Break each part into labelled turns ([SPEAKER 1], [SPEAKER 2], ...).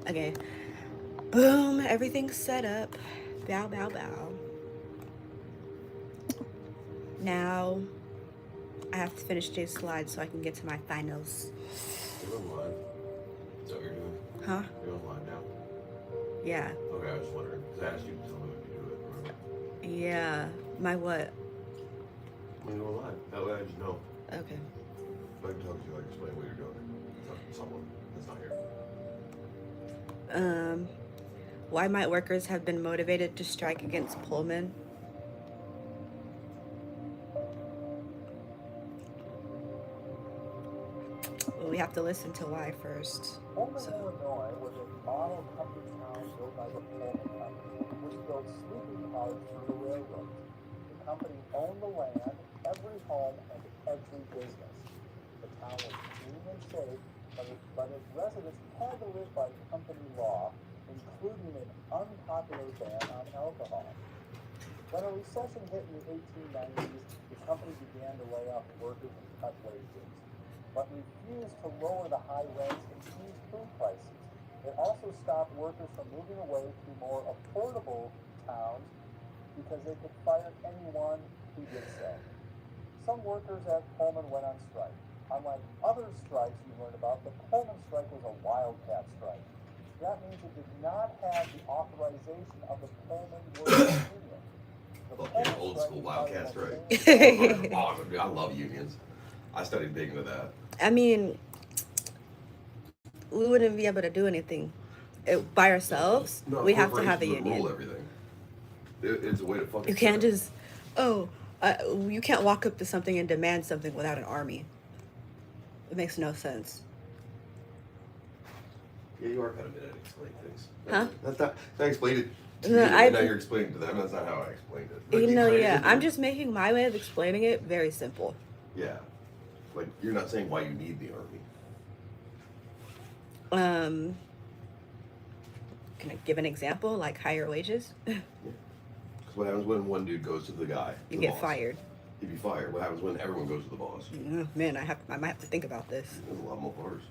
[SPEAKER 1] Okay. Boom. Everything's set up. Bow, bow, bow. Now I have to finish Jay's slides so I can get to my finals.
[SPEAKER 2] You're online. Is that what you're doing?
[SPEAKER 1] Huh?
[SPEAKER 2] You're online now?
[SPEAKER 1] Yeah.
[SPEAKER 2] Okay, I was just wondering. Because I asked you to tell me when you do it. Remember?
[SPEAKER 1] Yeah. My what?
[SPEAKER 2] When you're online. That way I just know.
[SPEAKER 1] Okay.
[SPEAKER 2] I can talk to you, like, explain what you're doing. To someone that's not here.
[SPEAKER 1] Um, why might workers have been motivated to strike against Pullman? Well, we have to listen to why first.
[SPEAKER 3] Pullman, Illinois was a model country town built by the Pullman Company, which built sleeping cars for the railroads. The company owned the land, every home, and every business. The town was clean and safe, but its residents had to live by company law, including an unpopular ban on alcohol. When a recession hit in the 1890s, the company began to lay off workers and cut wages, but refused to lower the high rents and ease food prices. It also stopped workers from moving away to more affordable towns because they could fire anyone who did so. Some workers at Pullman went on strike. Unlike other strikes you learned about, the Pullman strike was a wildcat strike. That means it did not have the authorization of the Pullman Workers Union.
[SPEAKER 2] Fuck yeah, old school wildcat strike. Awesome, dude. I love unions. I studied big into that.
[SPEAKER 1] I mean, we wouldn't be able to do anything by ourselves.
[SPEAKER 2] No,
[SPEAKER 1] We have to have a
[SPEAKER 2] corporations would rule
[SPEAKER 1] union.
[SPEAKER 2] everything. It's a way to fucking.
[SPEAKER 1] You can't just, oh, you can't walk up to something and demand something without an army. It makes no sense.
[SPEAKER 2] Yeah, you are kind of good at explaining things.
[SPEAKER 1] Huh?
[SPEAKER 2] That's not. I explained it to
[SPEAKER 1] No,
[SPEAKER 2] you,
[SPEAKER 1] I-
[SPEAKER 2] and now you're explaining to them. That's not how I explained it. Like,
[SPEAKER 1] You know,
[SPEAKER 2] explained
[SPEAKER 1] yeah.
[SPEAKER 2] it to
[SPEAKER 1] I'm
[SPEAKER 2] me.
[SPEAKER 1] just making my way of explaining it very simple.
[SPEAKER 2] Yeah. Like, you're not saying why you need the army.
[SPEAKER 1] Can I give an example? Like higher wages?
[SPEAKER 2] Because what happens when one dude goes to the guy?
[SPEAKER 1] You
[SPEAKER 2] the
[SPEAKER 1] get
[SPEAKER 2] boss?
[SPEAKER 1] Fired.
[SPEAKER 2] You'd be fired. What happens when everyone goes to the boss?
[SPEAKER 1] Man, I might have to think about this.
[SPEAKER 2] There's a lot more parts.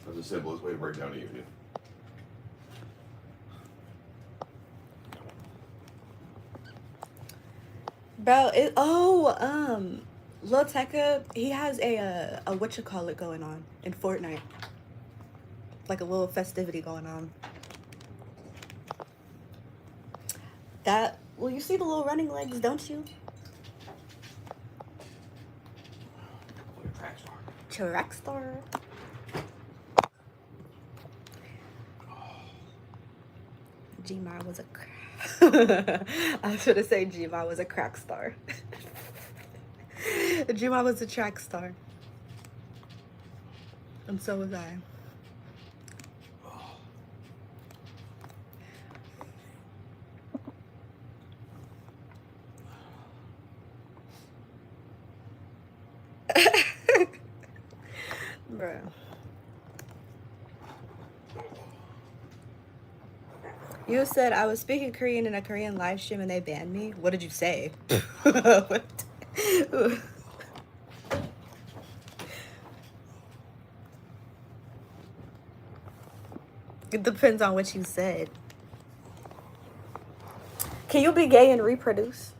[SPEAKER 2] That's the simplest way to break down a union.
[SPEAKER 1] Bro, Lil Tecca, he has a whatchamacallit going on in Fortnite. Like a little festivity going on. Well, you see the little running legs, don't you?
[SPEAKER 2] Like a track star.
[SPEAKER 1] Track star. Gmar was a I was gonna say Gmar was a crack star. Gmar was a track star. And so was I. Bro. You said I was speaking Korean in a Korean live stream and they banned me. What did you say? What? It depends on what you said. Can you be gay and reproduce?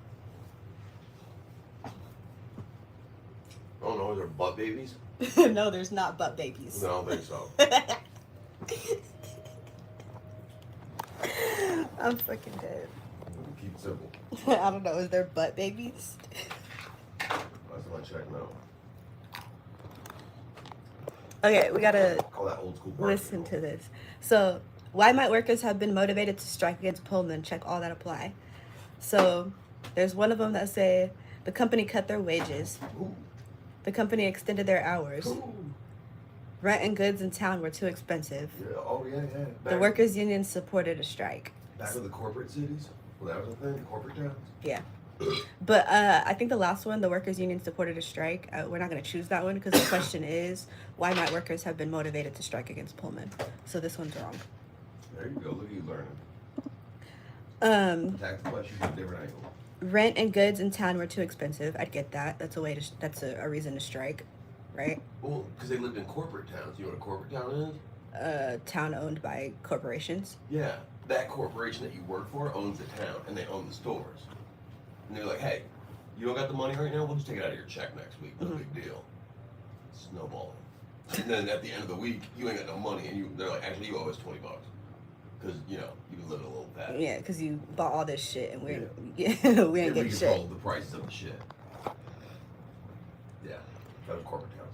[SPEAKER 2] Oh no, they're butt babies?
[SPEAKER 1] No, there's not butt babies.
[SPEAKER 2] No, I don't think so.
[SPEAKER 1] I'm fucking dead.
[SPEAKER 2] Keep it simple.
[SPEAKER 1] I don't know. Is there butt babies?
[SPEAKER 2] That's what I check now.
[SPEAKER 1] Okay, we gotta
[SPEAKER 2] Call that old school.
[SPEAKER 1] listen to this. So, why might workers have been motivated to strike against Pullman? Check all that apply. So, there's one of them that say the company cut their wages.
[SPEAKER 2] Ooh.
[SPEAKER 1] The company extended their hours.
[SPEAKER 2] Ooh.
[SPEAKER 1] Rent and goods in town were too expensive.
[SPEAKER 2] Yeah. Oh yeah, yeah.
[SPEAKER 1] The workers' union supported a strike.
[SPEAKER 2] Back to the corporate cities. Well, that was the thing. Corporate towns.
[SPEAKER 1] Yeah. But I think the last one, the workers' union supported a strike. We're not going to choose that one because the question is, why might workers have been motivated to strike against Pullman? So this one's wrong.
[SPEAKER 2] There you go. Look at you learning. Attack the question from a different angle.
[SPEAKER 1] Rent and goods in town were too expensive. I'd get that. That's a way to. That's a reason to strike, right?
[SPEAKER 2] Well, because they lived in corporate towns. You know what a corporate town is?
[SPEAKER 1] Town owned by corporations.
[SPEAKER 2] Yeah, that corporation that you work for owns the town, and they own the stores. And they're like, hey, you don't got the money right now? We'll just take it out of your check next week. No big deal. Snowballing. And then at the end of the week, you ain't got no money, and they're like, actually, you owe us $20. Because, you know, you've been living a little fast.
[SPEAKER 1] Yeah, because you bought all this shit and we ain't
[SPEAKER 2] They
[SPEAKER 1] getting shit.
[SPEAKER 2] control the prices of the shit. Yeah, that was corporate towns.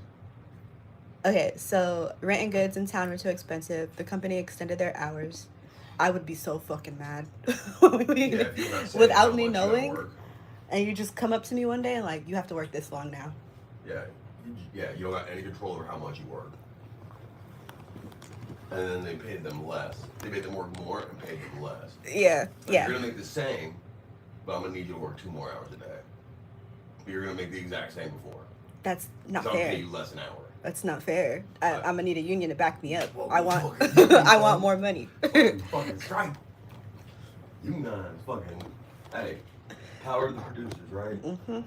[SPEAKER 1] Okay, so rent and goods in town were too expensive. The company extended their hours. I would be so fucking mad.
[SPEAKER 2] If you're not saying how
[SPEAKER 1] Without me
[SPEAKER 2] much you gotta
[SPEAKER 1] knowing,
[SPEAKER 2] work.
[SPEAKER 1] and you just come up to me one day and like, you have to work this long now.
[SPEAKER 2] Yeah, you don't got any control over how much you work. And then they paid them less. They made them work more and paid them less.
[SPEAKER 1] Yeah,
[SPEAKER 2] Like,
[SPEAKER 1] yeah.
[SPEAKER 2] You're gonna make the same, but I'm gonna need you to work 2 more hours a day. But you're gonna make the exact same before.
[SPEAKER 1] That's not
[SPEAKER 2] So I'll pay
[SPEAKER 1] fair.
[SPEAKER 2] you less an hour.
[SPEAKER 1] That's not fair. I'm gonna need a union to back me up.
[SPEAKER 2] Well,
[SPEAKER 1] I want,
[SPEAKER 2] fucking-
[SPEAKER 1] I want more money.
[SPEAKER 2] Fucking strike. Unions, fucking. Hey, power to the producers, right?
[SPEAKER 1] Mm-hmm.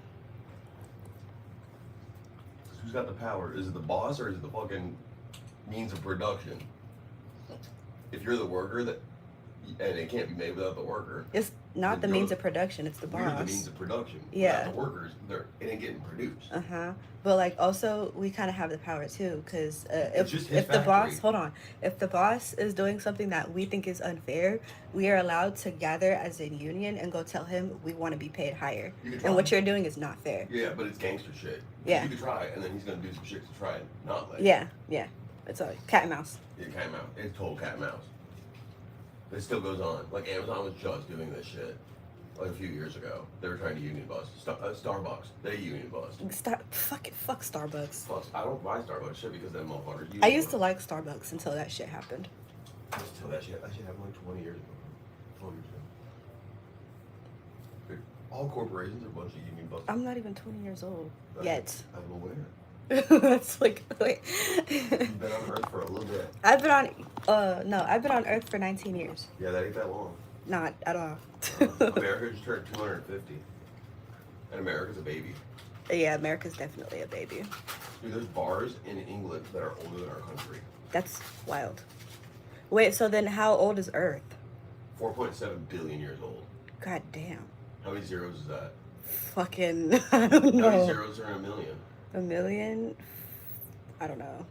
[SPEAKER 2] Who's got the power? Is it the boss or is it the fucking means of production? If you're the worker, and it can't be made without the worker.
[SPEAKER 1] It's not the
[SPEAKER 2] You're
[SPEAKER 1] means of production. It's the
[SPEAKER 2] You're the
[SPEAKER 1] boss.
[SPEAKER 2] means of production.
[SPEAKER 1] Yeah.
[SPEAKER 2] Without the workers, it ain't getting produced.
[SPEAKER 1] But like also we kind of have the power too, because
[SPEAKER 2] It's just his
[SPEAKER 1] if the boss,
[SPEAKER 2] factory.
[SPEAKER 1] hold on, if the boss is doing something that we think is unfair, we are allowed to gather as a union and go tell him we want to be paid higher,
[SPEAKER 2] You can
[SPEAKER 1] and what
[SPEAKER 2] try.
[SPEAKER 1] you're doing is not fair.
[SPEAKER 2] Yeah, but it's gangster shit.
[SPEAKER 1] Yeah.
[SPEAKER 2] You could try, and then he's gonna do some shit to try and not let.
[SPEAKER 1] Yeah, it's all cat and mouse.
[SPEAKER 2] Yeah, cat and mouse. It's total cat and mouse. It still goes on. Like Amazon was just doing this shit like a few years ago. They were trying to union bust. Starbucks, they union bust.
[SPEAKER 1] Fuck Starbucks.
[SPEAKER 2] Plus, I don't buy Starbucks shit because them motherfuckers.
[SPEAKER 1] I used to like Starbucks until that shit happened.
[SPEAKER 2] Until that shit happened like 20 years ago. 12 years ago. All corporations are a bunch of union busters.
[SPEAKER 1] I'm not even 20 years old yet.
[SPEAKER 2] I'm aware.
[SPEAKER 1] That's like, wait.
[SPEAKER 2] You've been on Earth for a little bit.
[SPEAKER 1] I've been on Earth for 19 years.
[SPEAKER 2] Yeah, that ain't that long.
[SPEAKER 1] Not at all.
[SPEAKER 2] America just turned 250. And America's a baby.
[SPEAKER 1] Yeah, America's definitely a baby.
[SPEAKER 2] Dude, there's bars in England that are older than our country.
[SPEAKER 1] That's wild. Wait, so then how old is Earth?
[SPEAKER 2] 4.7 billion years old.
[SPEAKER 1] God damn.
[SPEAKER 2] How many zeros is that?
[SPEAKER 1] Fucking, I don't
[SPEAKER 2] How many
[SPEAKER 1] know.
[SPEAKER 2] zeros are in a million?
[SPEAKER 1] A million? I don't know.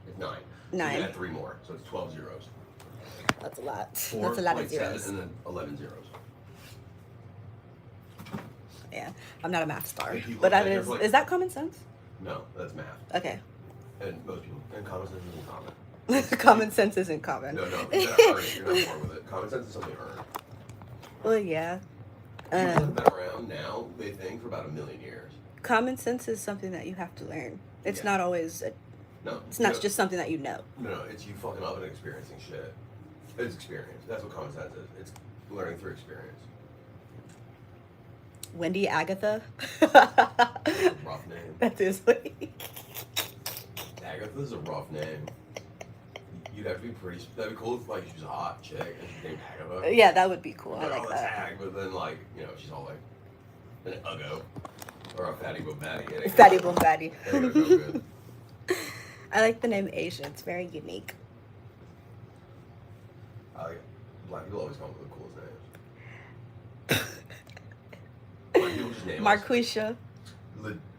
[SPEAKER 2] It's 9.
[SPEAKER 1] 9.
[SPEAKER 2] So you add 3 more, so it's 12 zeros.
[SPEAKER 1] That's a lot.
[SPEAKER 2] 4.
[SPEAKER 1] That's a lot of
[SPEAKER 2] 0.7
[SPEAKER 1] zeros.
[SPEAKER 2] and then 11 zeros.
[SPEAKER 1] Yeah, I'm not a math star.
[SPEAKER 2] Hey, people
[SPEAKER 1] But that
[SPEAKER 2] out there
[SPEAKER 1] is,
[SPEAKER 2] like-
[SPEAKER 1] is that common sense?
[SPEAKER 2] No, that's math.
[SPEAKER 1] Okay.
[SPEAKER 2] And most people, and common sense isn't common.
[SPEAKER 1] Common sense isn't common.
[SPEAKER 2] No, you're not earned. You're not born with it. Common sense is something earned.
[SPEAKER 1] Well, yeah.
[SPEAKER 2] People have been around now, they think, for about 1 million years.
[SPEAKER 1] Common sense is something that you have to learn. It's
[SPEAKER 2] Yeah.
[SPEAKER 1] not always,
[SPEAKER 2] No.
[SPEAKER 1] it's not
[SPEAKER 2] no,
[SPEAKER 1] just something that you know.
[SPEAKER 2] No, it's you fucking up and experiencing shit. It's experience. That's what common sense is. It's learning through experience.
[SPEAKER 1] Wendy Agatha.
[SPEAKER 2] Rough name.
[SPEAKER 1] That's his.
[SPEAKER 2] Agatha's a rough name. You'd have to be pretty. That'd be cool if like she was a hot chick and she's named Agatha.
[SPEAKER 1] Yeah, that would be cool. I
[SPEAKER 2] Like,
[SPEAKER 1] like
[SPEAKER 2] oh,
[SPEAKER 1] that.
[SPEAKER 2] Tag, but then like she's all like an uggo or a fatty but batty.
[SPEAKER 1] Fatty boom fatty.
[SPEAKER 2] That ain't gonna go good.
[SPEAKER 1] I like the name Aijah. It's very unique.
[SPEAKER 2] Black people always come up with the coolest names. Black people just name us.
[SPEAKER 1] Marquisha.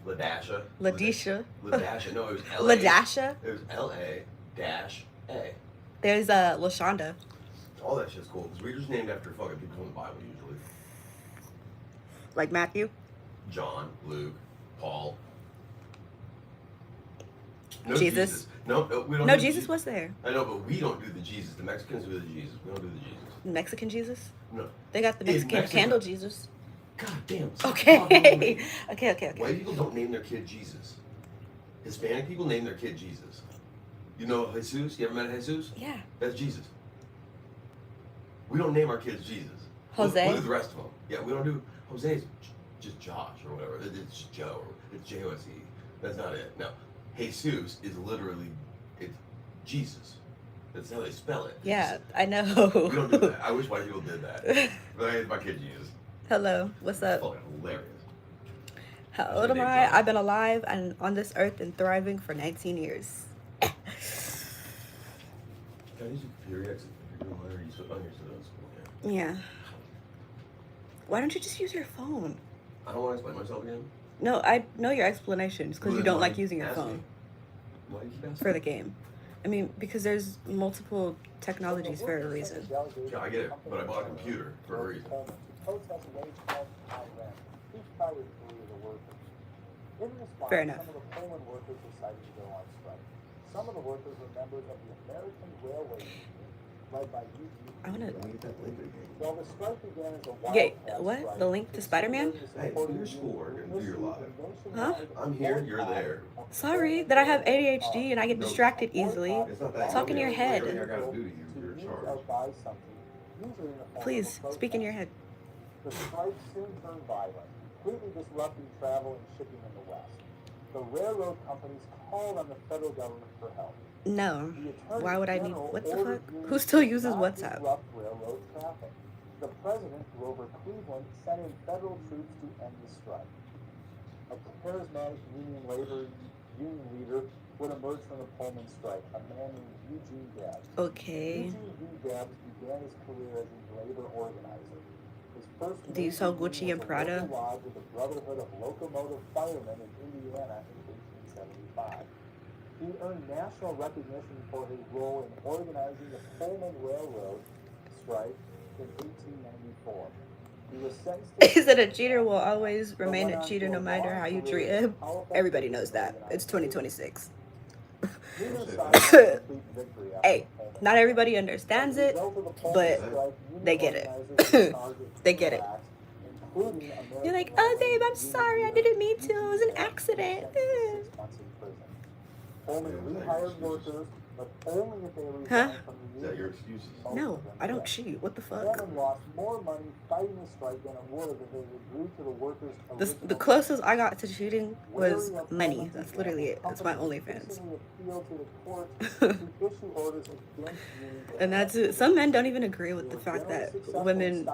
[SPEAKER 2] Ladasha.
[SPEAKER 1] Ladisha.
[SPEAKER 2] Ladasha. No, it was L.A.
[SPEAKER 1] Ladasha.
[SPEAKER 2] It was L.A.-A.
[SPEAKER 1] There's Lashonda.
[SPEAKER 2] All that shit's cool because we're just named after fucking people from the Bible usually.
[SPEAKER 1] Like Matthew.
[SPEAKER 2] John, Luke, Paul.
[SPEAKER 1] Jesus.
[SPEAKER 2] No, we don't.
[SPEAKER 1] No,
[SPEAKER 2] do
[SPEAKER 1] Jesus was there.
[SPEAKER 2] I know, but we don't do the Jesus. The Mexicans do the Jesus. We don't do the Jesus.
[SPEAKER 1] Mexican Jesus.
[SPEAKER 2] No.
[SPEAKER 1] They got the
[SPEAKER 2] In
[SPEAKER 1] Mexican
[SPEAKER 2] Mexico.
[SPEAKER 1] candle Jesus.
[SPEAKER 2] God damn. stop
[SPEAKER 1] Okay.
[SPEAKER 2] talking over me.
[SPEAKER 1] okay.
[SPEAKER 2] White people don't name their kid Jesus. Hispanic people name their kid Jesus. You know Jesus? You ever met Jesus?
[SPEAKER 1] Yeah.
[SPEAKER 2] That's Jesus. We don't name our kids Jesus.
[SPEAKER 1] Jose?
[SPEAKER 2] Look at the rest of them. Yeah, we don't do. Jose's just Josh or whatever. It's just Joe. Or it's J-O-S-E. That's not it. No. Jesus is literally, it's Jesus. That's how they spell it.
[SPEAKER 1] Yeah, I know.
[SPEAKER 2] We don't do that. I wish white people did that. But my kids use.
[SPEAKER 1] Hello, what's up?
[SPEAKER 2] Fucking hilarious.
[SPEAKER 1] How
[SPEAKER 2] That's
[SPEAKER 1] old
[SPEAKER 2] my
[SPEAKER 1] am
[SPEAKER 2] name,
[SPEAKER 1] I?
[SPEAKER 2] John.
[SPEAKER 1] I've been alive and on this earth and thriving for 19 years.
[SPEAKER 2] Can I use your computer yet? 'Cause if you're doing whatever you on your school, yeah.
[SPEAKER 1] Yeah. Why don't you just use your phone?
[SPEAKER 2] I don't want to explain myself again.
[SPEAKER 1] No, I know your explanations because
[SPEAKER 2] Well,
[SPEAKER 1] you
[SPEAKER 2] then
[SPEAKER 1] don't
[SPEAKER 2] why
[SPEAKER 1] like using your
[SPEAKER 2] ask
[SPEAKER 1] phone
[SPEAKER 2] me? Why do you keep asking?
[SPEAKER 1] for the game. I mean, because there's multiple technologies for a reason.
[SPEAKER 2] Yeah, I get it, but I bought a computer for a reason.
[SPEAKER 1] Fair enough.
[SPEAKER 3] Some of the Pullman workers decided to go on strike. Some of the workers were members of the American Railway Union, led by Eugene.
[SPEAKER 1] I want
[SPEAKER 2] Let
[SPEAKER 1] to.
[SPEAKER 2] me get that link again.
[SPEAKER 3] While the strike began as a
[SPEAKER 1] Okay,
[SPEAKER 3] wildcat
[SPEAKER 1] what?
[SPEAKER 3] strike,
[SPEAKER 1] The link to Spider-Man?
[SPEAKER 2] Hey, do your schoolwork and do your live.
[SPEAKER 1] Huh?
[SPEAKER 2] I'm here, you're there.
[SPEAKER 1] Sorry that I have ADHD and I get distracted easily.
[SPEAKER 2] It's not that.
[SPEAKER 1] Talk in your head.
[SPEAKER 2] Everything I gotta do to you, you're in charge.
[SPEAKER 1] Please, speak in your head.
[SPEAKER 3] The strike soon turned violent, completely disrupting travel and shipping in the West. The railroad companies called on the federal government for help.
[SPEAKER 1] No.
[SPEAKER 3] The Attorney
[SPEAKER 1] Why would I need?
[SPEAKER 3] General
[SPEAKER 1] What the
[SPEAKER 3] ordered
[SPEAKER 1] fuck?
[SPEAKER 3] unions
[SPEAKER 1] Who still
[SPEAKER 3] to
[SPEAKER 1] uses
[SPEAKER 3] not
[SPEAKER 1] WhatsApp?
[SPEAKER 3] disrupt railroad traffic. The president, Grover Cleveland, sent in federal troops to end the strike. A charismatic union leader would emerge from the Pullman strike, a man named Eugene Debs.
[SPEAKER 1] Okay.
[SPEAKER 3] Eugene V. Debs began his career as a labor organizer. His first
[SPEAKER 1] Do you sell
[SPEAKER 3] major
[SPEAKER 1] Gucci
[SPEAKER 3] union
[SPEAKER 1] and
[SPEAKER 3] was a
[SPEAKER 1] Prada?
[SPEAKER 3] local lodge with the Brotherhood of Locomotive Firemen in Indiana in 1875. He earned national recognition for his role in organizing the Pullman Railroad strike in 1894. He was sentenced to
[SPEAKER 1] Is that a cheater will always remain a cheater no matter how you treat him? Everybody knows that. It's 2026.
[SPEAKER 3] Neither side won a complete victory after
[SPEAKER 1] Hey,
[SPEAKER 3] the Pullman
[SPEAKER 1] not
[SPEAKER 3] strike.
[SPEAKER 1] everybody understands
[SPEAKER 3] As a
[SPEAKER 1] it,
[SPEAKER 3] result of the Pullman
[SPEAKER 1] but
[SPEAKER 3] strike,
[SPEAKER 1] they
[SPEAKER 3] union
[SPEAKER 1] get it.
[SPEAKER 3] organizers were charged with
[SPEAKER 1] They get it.
[SPEAKER 3] criminal acts, including American
[SPEAKER 1] You're like, oh,
[SPEAKER 3] Railway
[SPEAKER 1] babe, I'm
[SPEAKER 3] Union
[SPEAKER 1] sorry. I
[SPEAKER 3] leader
[SPEAKER 1] didn't mean to. It was an
[SPEAKER 3] Eugene Debs,
[SPEAKER 1] accident.
[SPEAKER 3] sentenced to 6 months in prison. Pullman rehired workers, but only if they resigned from the
[SPEAKER 2] Is that your
[SPEAKER 3] union.
[SPEAKER 2] excuses?
[SPEAKER 3] Most
[SPEAKER 1] No,
[SPEAKER 3] of them
[SPEAKER 1] I don't
[SPEAKER 3] did.
[SPEAKER 1] cheat. What the fuck?
[SPEAKER 3] Pullman lost more money fighting the strike than it would have if they agreed to the workers'
[SPEAKER 1] The
[SPEAKER 3] original
[SPEAKER 1] closest I got to cheating
[SPEAKER 3] Wary
[SPEAKER 1] was
[SPEAKER 3] of
[SPEAKER 1] money.
[SPEAKER 3] Pullman's
[SPEAKER 1] That's literally it.
[SPEAKER 3] example,
[SPEAKER 1] That's my
[SPEAKER 3] companies
[SPEAKER 1] OnlyFans.
[SPEAKER 3] increasingly appealed to the courts to issue orders against unions.
[SPEAKER 1] And that's it. Some men don't even agree with the fact that women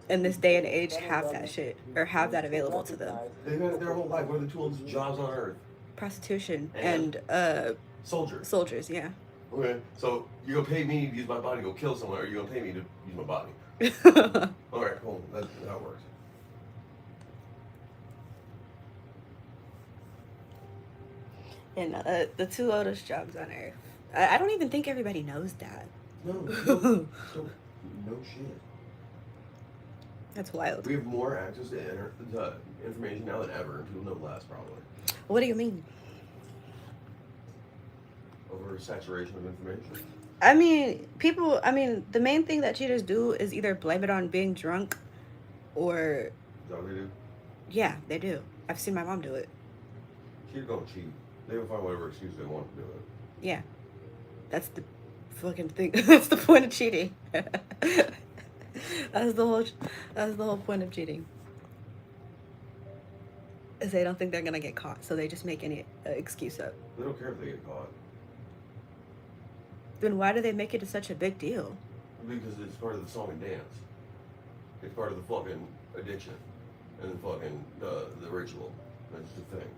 [SPEAKER 1] in this day and age have that shit or have that available to them.
[SPEAKER 2] They've had it their whole life. What are the two oldest jobs on earth?
[SPEAKER 1] Prostitution
[SPEAKER 2] And?
[SPEAKER 1] and
[SPEAKER 2] Soldiers.
[SPEAKER 1] soldiers, yeah.
[SPEAKER 2] Okay, so you're gonna pay me to use my body to go kill someone, or you're gonna pay me to use my body? All right, cool. That's how it works.
[SPEAKER 1] And the two oldest jobs on earth. I don't even think everybody knows that.
[SPEAKER 2] No, no shit.
[SPEAKER 1] That's wild.
[SPEAKER 2] We have more access to information now than ever, and people know less probably.
[SPEAKER 1] What do you mean?
[SPEAKER 2] Over saturation of information.
[SPEAKER 1] I mean, the main thing that cheaters do is either blame it on being drunk or,
[SPEAKER 2] Is that what they do?
[SPEAKER 1] yeah, they do. I've seen my mom do it.
[SPEAKER 2] Cheaters don't cheat. They will find whatever excuse they want to do it.
[SPEAKER 1] Yeah. That's the fucking thing. That's the point of cheating. That's the whole point of cheating. Is they don't think they're gonna get caught, so they just make any excuse up.
[SPEAKER 2] They don't care if they get caught.
[SPEAKER 1] Then why do they make it such a big deal?
[SPEAKER 2] Because it's part of the song and dance. It's part of the fucking addiction. And the fucking, the ritual. That's the thing.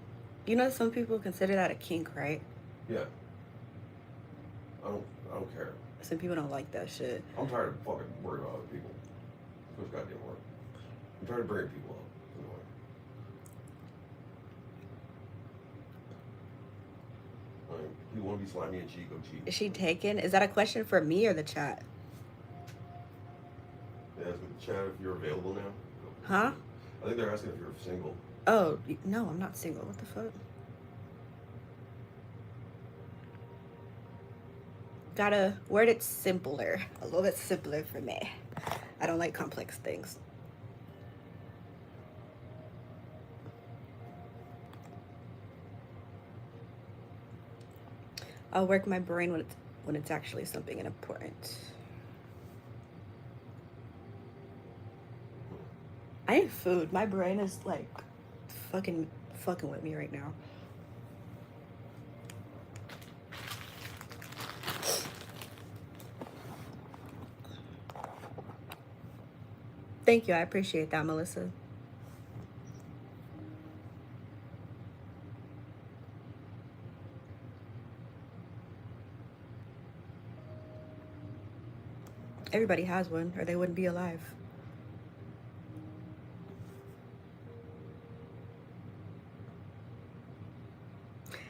[SPEAKER 1] You know, some people consider that a kink, right?
[SPEAKER 2] Yeah. I don't care.
[SPEAKER 1] Some people don't like that shit.
[SPEAKER 2] I'm tired of fucking worrying about other people. It's goddamn work. I'm tired of bringing people up. Like, people want to be slimy and cheat, go cheat.
[SPEAKER 1] Is she taken? Is that a question for me or the chat?
[SPEAKER 2] They ask with the chat if you're available now.
[SPEAKER 1] Huh?
[SPEAKER 2] I think they're asking if you're single.
[SPEAKER 1] Oh, no, I'm not single. What the fuck? Gotta word it simpler. A little bit simpler for me. I don't like complex things. I'll work my brain when it's actually something important. I need food. My brain is like fucking with me right now. Thank you. I appreciate that, Melissa. Everybody has one, or they wouldn't be alive.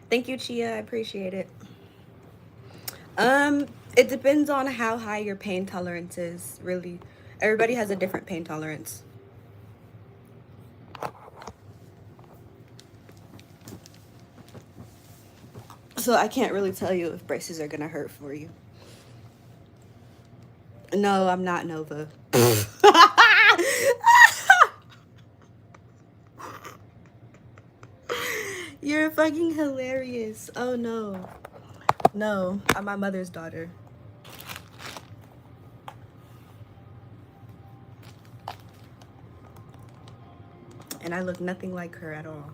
[SPEAKER 1] Thank you, Chia. I appreciate it. It depends on how high your pain tolerance is, really. Everybody has a different pain tolerance. So I can't really tell you if braces are gonna hurt for you. No, I'm not Nova. You're fucking hilarious. Oh no. No, I'm my mother's daughter. And I look nothing like her at all.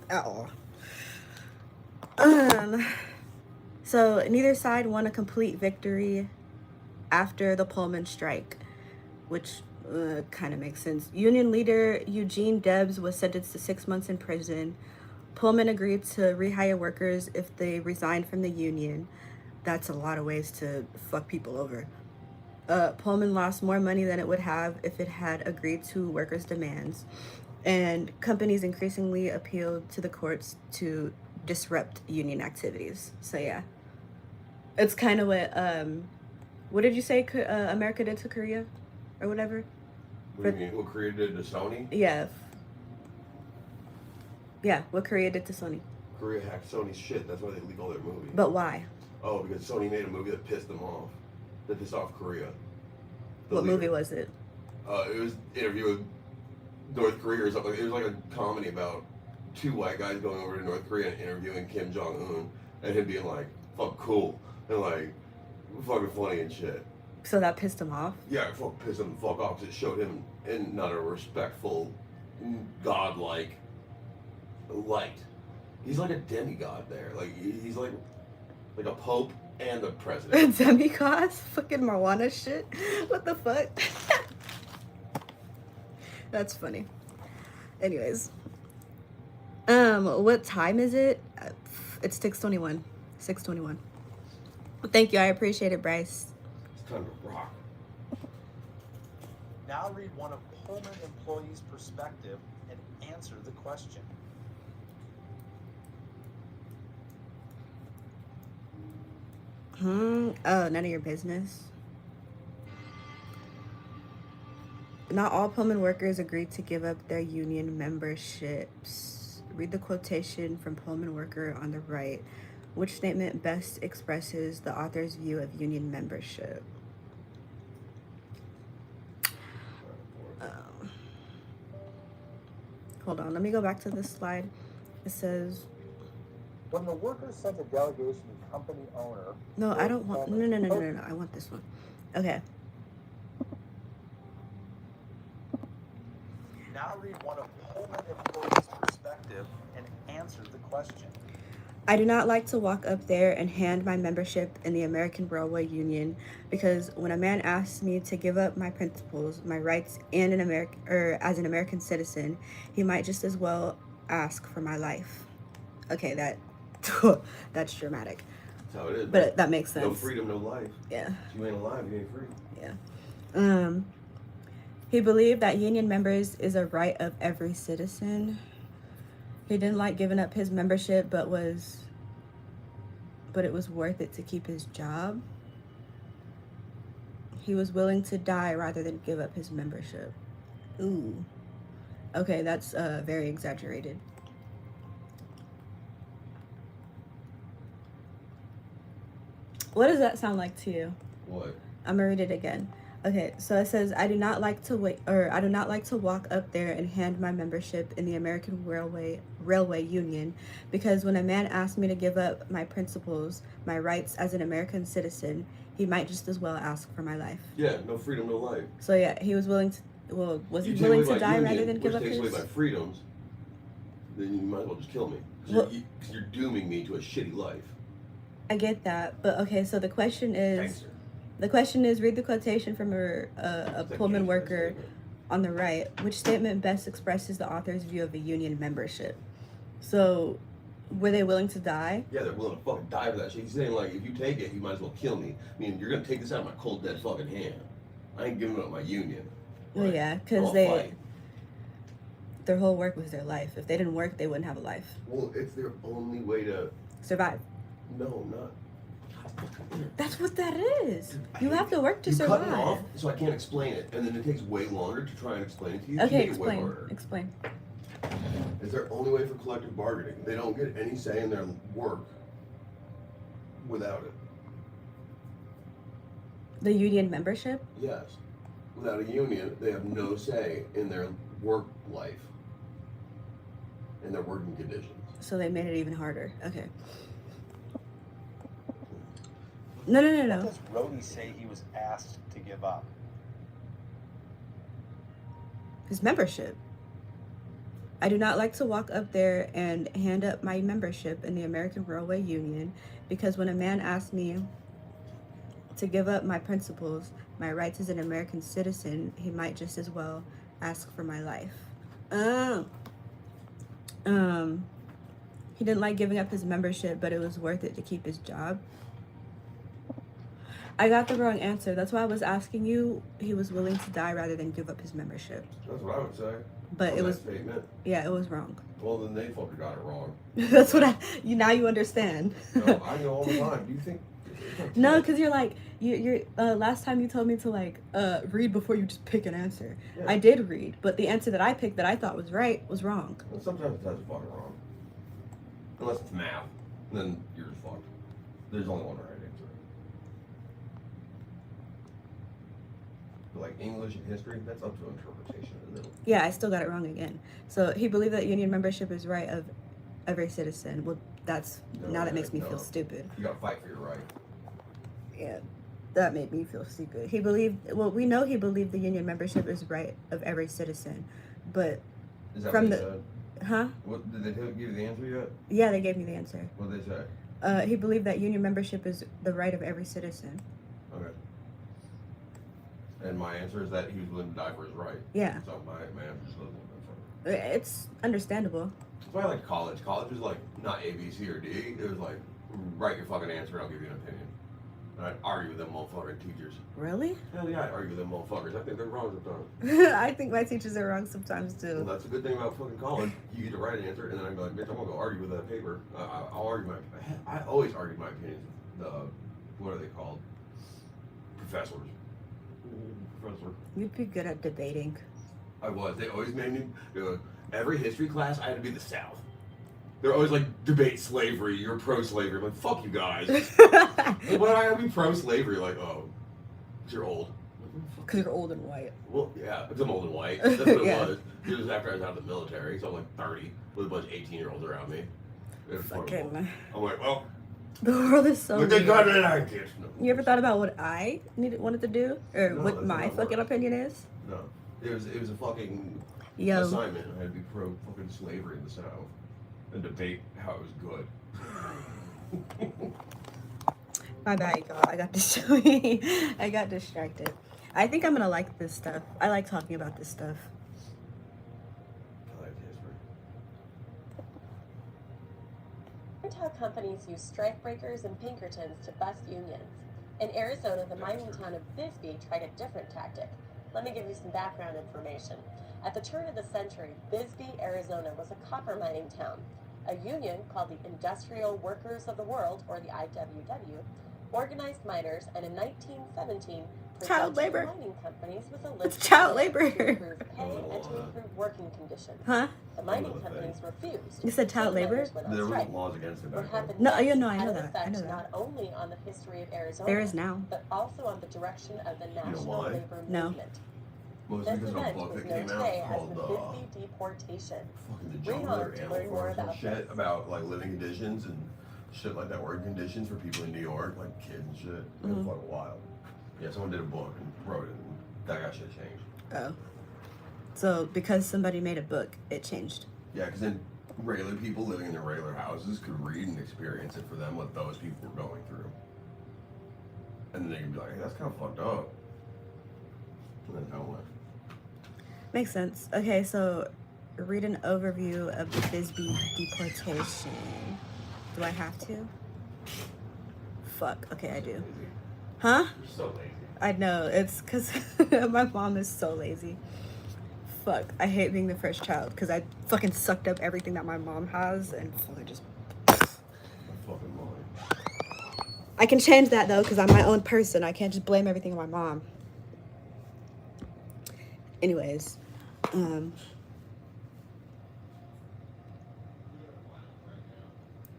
[SPEAKER 1] At all. So neither side won a complete victory after the Pullman strike, which kind of makes sense. Union leader Eugene Debs was sentenced to 6 months in prison. Pullman agreed to rehire workers if they resigned from the union. That's a lot of ways to fuck people over. Pullman lost more money than it would have if it had agreed to workers' demands. And companies increasingly appealed to the courts to disrupt union activities. So yeah, it's kind of what did you say America did to Korea or whatever?
[SPEAKER 2] What do you mean? What Korea did to Sony?
[SPEAKER 1] Yeah. Yeah, what Korea did to Sony.
[SPEAKER 2] Korea hacked Sony's shit. That's why they leaked all their movies.
[SPEAKER 1] But why?
[SPEAKER 2] Oh, because Sony made a movie that pissed them off. That pissed off Korea.
[SPEAKER 1] What movie was it?
[SPEAKER 2] It was an interview with North Korea or something. It was like a comedy about two white guys going over to North Korea and interviewing Kim Jong-un and him being like, fuck cool. And like, fucking funny and shit.
[SPEAKER 1] So that pissed him off?
[SPEAKER 2] Yeah, it pissed him the fuck off because it showed him in not a respectful, godlike light. He's like a demigod there. Like, he's like a pope and the president.
[SPEAKER 1] Demigods? Fucking marijuana shit? What the fuck? That's funny. Anyways. What time is it? It's 6:21. 6:21. Thank you. I appreciate it, Bryce.
[SPEAKER 2] It's time to rock.
[SPEAKER 3] Now read one of Pullman employees' perspective and answer the question.
[SPEAKER 1] Oh, none of your business. Not all Pullman workers agreed to give up their union memberships. Read the quotation from Pullman worker on the right. Which statement best expresses the author's view of union membership? Hold on, let me go back to this slide. It says...
[SPEAKER 3] When the workers sent a delegation to company owner...
[SPEAKER 1] No, I don't want... No. I want this one. Okay.
[SPEAKER 3] Now read one of Pullman employees' perspective and answer the question.
[SPEAKER 1] I do not like to walk up there and hand my membership in the American Railway Union because when a man asks me to give up my principles, my rights, and as an American citizen, he might just as well ask for my life. Okay, that's dramatic.
[SPEAKER 2] That's how it is.
[SPEAKER 1] But
[SPEAKER 2] man.
[SPEAKER 1] that makes sense.
[SPEAKER 2] No freedom, no life.
[SPEAKER 1] Yeah.
[SPEAKER 2] If you ain't alive, you ain't free.
[SPEAKER 1] Yeah. He believed that union members is a right of every citizen. He didn't like giving up his membership, but it was worth it to keep his job. He was willing to die rather than give up his membership. Ooh. Okay, that's very exaggerated. What does that sound like to you?
[SPEAKER 2] What?
[SPEAKER 1] I'm gonna read it again. Okay, so it says, I do not like to walk up there and hand my membership in the American Railway Union because when a man asks me to give up my principles, my rights as an American citizen, he might just as well ask for my life.
[SPEAKER 2] Yeah, no freedom, no life.
[SPEAKER 1] So yeah, he was willing to. Well, was he willing to die rather than give up his?
[SPEAKER 2] Which takes away my freedoms. Then you might as well just kill me
[SPEAKER 1] Well,
[SPEAKER 2] because you're dooming me to a shitty life.
[SPEAKER 1] I get that, but okay. So the question is.
[SPEAKER 2] Gangster.
[SPEAKER 1] The question is, read the quotation from a Pullman worker on the right, which statement best expresses the author's view of a union membership? So, were they willing to die?
[SPEAKER 2] Yeah, they're willing to fucking die for that shit. He's saying, like, if you take it, you might as well kill me. I mean, you're gonna take this out of my cold, dead fucking hand. I ain't giving up my union.
[SPEAKER 1] Well,
[SPEAKER 2] Right?
[SPEAKER 1] yeah,
[SPEAKER 2] I'm
[SPEAKER 1] because
[SPEAKER 2] gonna fight.
[SPEAKER 1] their whole work was their life. If they didn't work, they wouldn't have a life.
[SPEAKER 2] Well, it's their only way to.
[SPEAKER 1] Survive.
[SPEAKER 2] No, not.
[SPEAKER 1] That's what that is. You have to work to
[SPEAKER 2] You
[SPEAKER 1] survive.
[SPEAKER 2] cut me off, so I can't explain it, and then it takes way longer to try and explain it to you.
[SPEAKER 1] Okay,
[SPEAKER 2] You make it way
[SPEAKER 1] explain.
[SPEAKER 2] harder.
[SPEAKER 1] Explain.
[SPEAKER 2] It's their only way for collective bargaining. They don't get any say in their work without it.
[SPEAKER 1] The union membership?
[SPEAKER 2] Yes. Without a union, they have no say in their work life, in their working conditions.
[SPEAKER 1] So they made it even harder. Okay. No.
[SPEAKER 3] What does Rhodey say he was asked to give up?
[SPEAKER 1] His membership. I do not like to walk up there and hand up my membership in the American Railway Union because when a man asks me to give up my principles, my rights as an American citizen, he might just as well ask for my life. He didn't like giving up his membership, but it was worth it to keep his job. I got the wrong answer. That's why I was asking you. He was willing to die rather than give up his membership.
[SPEAKER 2] That's what I would say.
[SPEAKER 1] But
[SPEAKER 2] on
[SPEAKER 1] it
[SPEAKER 2] that
[SPEAKER 1] was,
[SPEAKER 2] statement.
[SPEAKER 1] yeah, it was wrong.
[SPEAKER 2] Well, then they fucking got it wrong.
[SPEAKER 1] That's what now you understand.
[SPEAKER 2] No, I know all the time. Do you think?
[SPEAKER 1] No, because you're like, you're last time you told me to like read before you just pick an answer.
[SPEAKER 2] Yeah.
[SPEAKER 1] I did read, but the answer that I picked that I thought was right was wrong.
[SPEAKER 2] Well, sometimes it does fucking wrong. Unless it's math, then you're just fucked. There's only one right answer. But like English and history, that's up to interpretation, isn't it?
[SPEAKER 1] Yeah, I still got it wrong again. So he believed that union membership is right of every citizen. Well, that's now that makes me feel stupid.
[SPEAKER 2] You gotta fight for your right.
[SPEAKER 1] Yeah, that made me feel stupid. He believed, well, we know he believed the union membership is right of every citizen, but
[SPEAKER 2] Is that
[SPEAKER 1] from
[SPEAKER 2] what he
[SPEAKER 1] the,
[SPEAKER 2] said?
[SPEAKER 1] huh?
[SPEAKER 2] What did they give you the answer yet?
[SPEAKER 1] Yeah, they gave me the answer.
[SPEAKER 2] What did they say?
[SPEAKER 1] He believed that union membership is the right of every citizen.
[SPEAKER 2] Okay. And my answer is that he was willing to die for his right.
[SPEAKER 1] Yeah.
[SPEAKER 2] So my answer is willing to die for it.
[SPEAKER 1] It's understandable.
[SPEAKER 2] That's why I like college. College was like not A, B, C, or D. It was like, write your fucking answer and I'll give you an opinion. And I'd argue with them motherfucking teachers.
[SPEAKER 1] Really?
[SPEAKER 2] Hell yeah, I'd argue with them motherfuckers. I think they're wrong sometimes.
[SPEAKER 1] I think my teachers are wrong sometimes
[SPEAKER 2] Well,
[SPEAKER 1] too.
[SPEAKER 2] that's a good thing about fucking college. You get to write an answer, and then I'm like, bitch, I'm gonna go argue with that paper. I'll argue I always argue my opinions with the, what are they called? Professors. Professor.
[SPEAKER 1] You'd be good at debating.
[SPEAKER 2] I was. They always made me, every history class, I had to be the South. They're always like, debate slavery, you're pro-slavery. I'm like, fuck you guys. Like, why do I gotta be pro-slavery? Like, oh, 'cause you're old.
[SPEAKER 1] Because you're old and white.
[SPEAKER 2] Well, yeah, because I'm old and white. That's what
[SPEAKER 1] Yeah.
[SPEAKER 2] it was. It was after I was out of the military, so I'm like 30 with a bunch of 18-year-olds around me. It was horrible.
[SPEAKER 1] Fucking.
[SPEAKER 2] I'm like, well,
[SPEAKER 1] The world is so
[SPEAKER 2] look at
[SPEAKER 1] weird.
[SPEAKER 2] God and I get. No.
[SPEAKER 1] You ever thought about what I wanted to do? Or
[SPEAKER 2] No,
[SPEAKER 1] what
[SPEAKER 2] that's
[SPEAKER 1] my
[SPEAKER 2] not
[SPEAKER 1] fucking
[SPEAKER 2] work.
[SPEAKER 1] opinion is?
[SPEAKER 2] No, it was a fucking
[SPEAKER 1] Yo.
[SPEAKER 2] assignment. I had to be pro fucking slavery in the South and debate how it was good.
[SPEAKER 1] My bad, y'all. I got distracted. I got distracted. I think I'm gonna like this stuff. I like talking about this stuff.
[SPEAKER 2] I like history.
[SPEAKER 4] Here's how companies use strikebreakers and Pinkertons to bust unions. In Arizona, the mining town of Bisbee tried a different tactic. Let me give you some background information. At the turn of the century, Bisbee, Arizona was a copper mining town. A union called the Industrial Workers of the World, or the IWW, organized miners, and in 1917
[SPEAKER 1] Child
[SPEAKER 4] presented
[SPEAKER 1] labor.
[SPEAKER 4] mining companies with a
[SPEAKER 1] It's
[SPEAKER 4] list
[SPEAKER 1] child
[SPEAKER 4] of
[SPEAKER 1] labor.
[SPEAKER 4] to improve pay and to improve working conditions.
[SPEAKER 1] Huh?
[SPEAKER 4] The mining companies refused.
[SPEAKER 1] You said child
[SPEAKER 4] Some
[SPEAKER 1] labor?
[SPEAKER 4] miners went on
[SPEAKER 2] There were
[SPEAKER 4] strike.
[SPEAKER 2] laws against it
[SPEAKER 4] What
[SPEAKER 2] back then.
[SPEAKER 4] happened
[SPEAKER 1] No,
[SPEAKER 4] next
[SPEAKER 1] you know, I
[SPEAKER 4] had
[SPEAKER 1] know
[SPEAKER 4] an
[SPEAKER 1] that. I
[SPEAKER 4] effect
[SPEAKER 1] know that.
[SPEAKER 4] not only on the history of Arizona,
[SPEAKER 1] There is now.
[SPEAKER 4] but also on the direction of the national
[SPEAKER 2] why?
[SPEAKER 4] labor
[SPEAKER 1] No.
[SPEAKER 4] movement.
[SPEAKER 2] Mostly
[SPEAKER 4] This
[SPEAKER 2] because of a
[SPEAKER 4] event
[SPEAKER 2] book
[SPEAKER 4] was
[SPEAKER 2] that
[SPEAKER 4] known
[SPEAKER 2] came out
[SPEAKER 4] today as
[SPEAKER 2] called
[SPEAKER 4] the Bisbee deportation.
[SPEAKER 2] fucking the
[SPEAKER 4] Read
[SPEAKER 2] jungle
[SPEAKER 4] on
[SPEAKER 2] or
[SPEAKER 4] to
[SPEAKER 2] animal
[SPEAKER 4] learn more
[SPEAKER 2] farms and
[SPEAKER 4] about
[SPEAKER 2] shit
[SPEAKER 4] this.
[SPEAKER 2] about like living conditions and shit like that, working conditions for people in New York, like kids and shit. It was
[SPEAKER 1] Mhm.
[SPEAKER 2] fucking wild. Yeah, someone did a book and wrote it, and that got shit changed.
[SPEAKER 1] Oh. So because somebody made a book, it changed.
[SPEAKER 2] Yeah, because then regular people living in their regular houses could read and experience it for them what those people were going through. And then they could be like, hey, that's kind of fucked up. And then how much?
[SPEAKER 1] Makes sense. Okay, so read an overview of the Bisbee deportation. Do I have to? Fuck. Okay, I do. Huh?
[SPEAKER 2] You're so lazy.
[SPEAKER 1] I know. It's because my mom is so lazy. Fuck. I hate being the first child because I fucking sucked up everything that my mom has and fucking just.
[SPEAKER 2] Fucking mom.
[SPEAKER 1] I can change that though because I'm my own person. I can't just blame everything on my mom. Anyways, in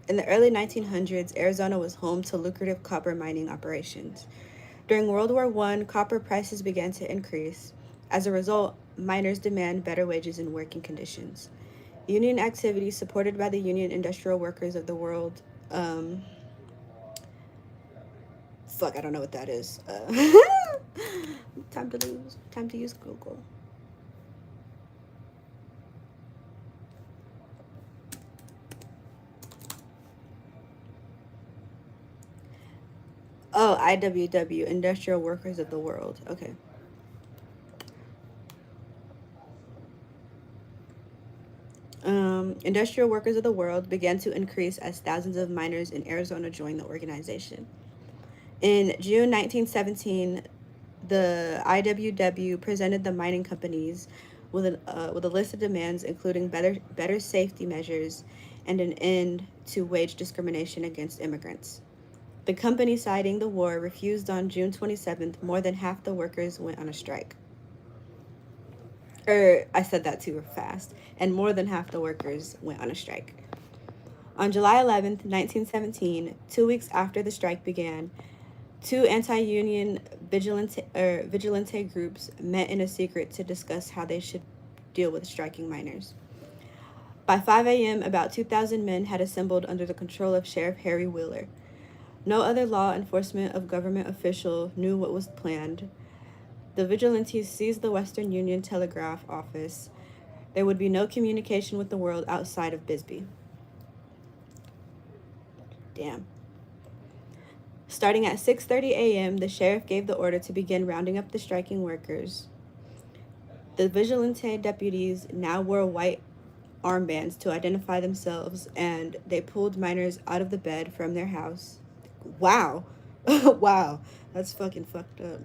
[SPEAKER 1] the early 1900s, Arizona was home to lucrative copper mining operations. During World War I, copper prices began to increase. As a result, miners demand better wages and working conditions. Union activity supported by the Union Industrial Workers of the World. Fuck, I don't know what that is. Time to use Google. Oh, IWW, Industrial Workers of the World. Okay. Industrial Workers of the World began to increase as thousands of miners in Arizona joined the organization. In June 1917, the IWW presented the mining companies with a list of demands including better safety measures and an end to wage discrimination against immigrants. The company, citing the war, refused. On June 27th, more than half the workers went on a strike. I said that too fast. And more than half the workers went on a strike. On July 11th, 1917, 2 weeks after the strike began, two anti-union vigilante groups met in a secret to discuss how they should deal with striking miners. By 5 a.m., about 2,000 men had assembled under the control of Sheriff Harry Wheeler. No other law enforcement of government official knew what was planned. The vigilantes seized the Western Union Telegraph Office. There would be no communication with the world outside of Bisbee. Damn. Starting at 6:30 a.m., the sheriff gave the order to begin rounding up the striking workers. The vigilante deputies now wore white armbands to identify themselves, and they pulled miners out of the bed from their house. Wow. Wow. That's fucking fucked up.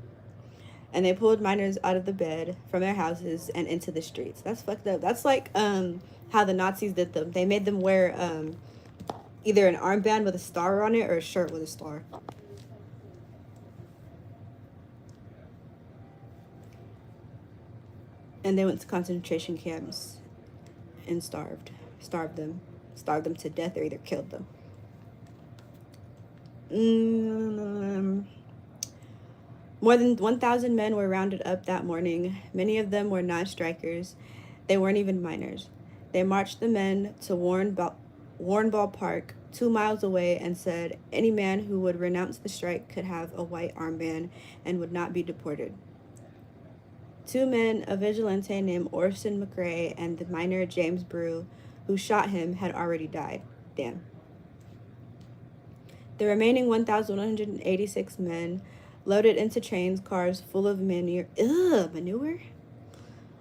[SPEAKER 1] And they pulled miners out of the bed from their houses and into the streets. That's fucked up. That's like how the Nazis did them. They made them wear either an armband with a star on it or a shirt with a star. And they went to concentration camps and starved them to death or either killed them. More than 1,000 men were rounded up that morning. Many of them were non-strikers. They weren't even miners. They marched the men to Warrenball Park, 2 miles away, and said any man who would renounce the strike could have a white armband and would not be deported. Two men, a vigilante named Orson McRae and the miner James Brew, who shot him, had already died. Damn. The remaining 1,186 men loaded into train cars full of manure. Manure?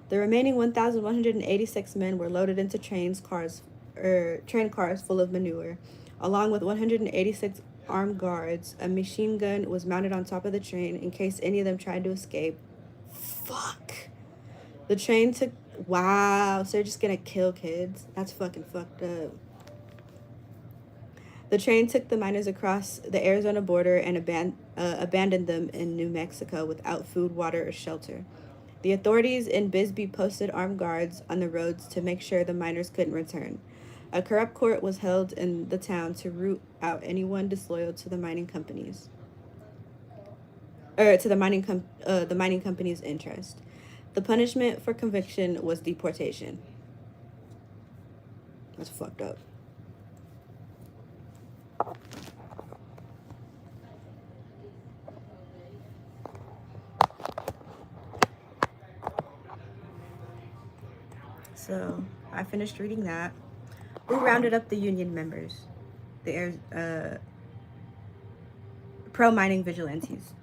[SPEAKER 1] The remaining 1,186 men were loaded into train cars full of manure, along with 186 armed guards. A machine gun was mounted on top of the train in case any of them tried to escape. Fuck. The train took... Wow, so they're just gonna kill kids? That's fucking fucked up. The train took the miners across the Arizona border and abandoned them in New Mexico without food, water, or shelter. The authorities in Bisbee posted armed guards on the roads to make sure the miners couldn't return. A corrupt court was held in the town to root out anyone disloyal to the mining companies. To the mining company's interest. The punishment for conviction was deportation. That's fucked up. So I finished reading that. Who rounded up the union members? The pro-mining vigilantes.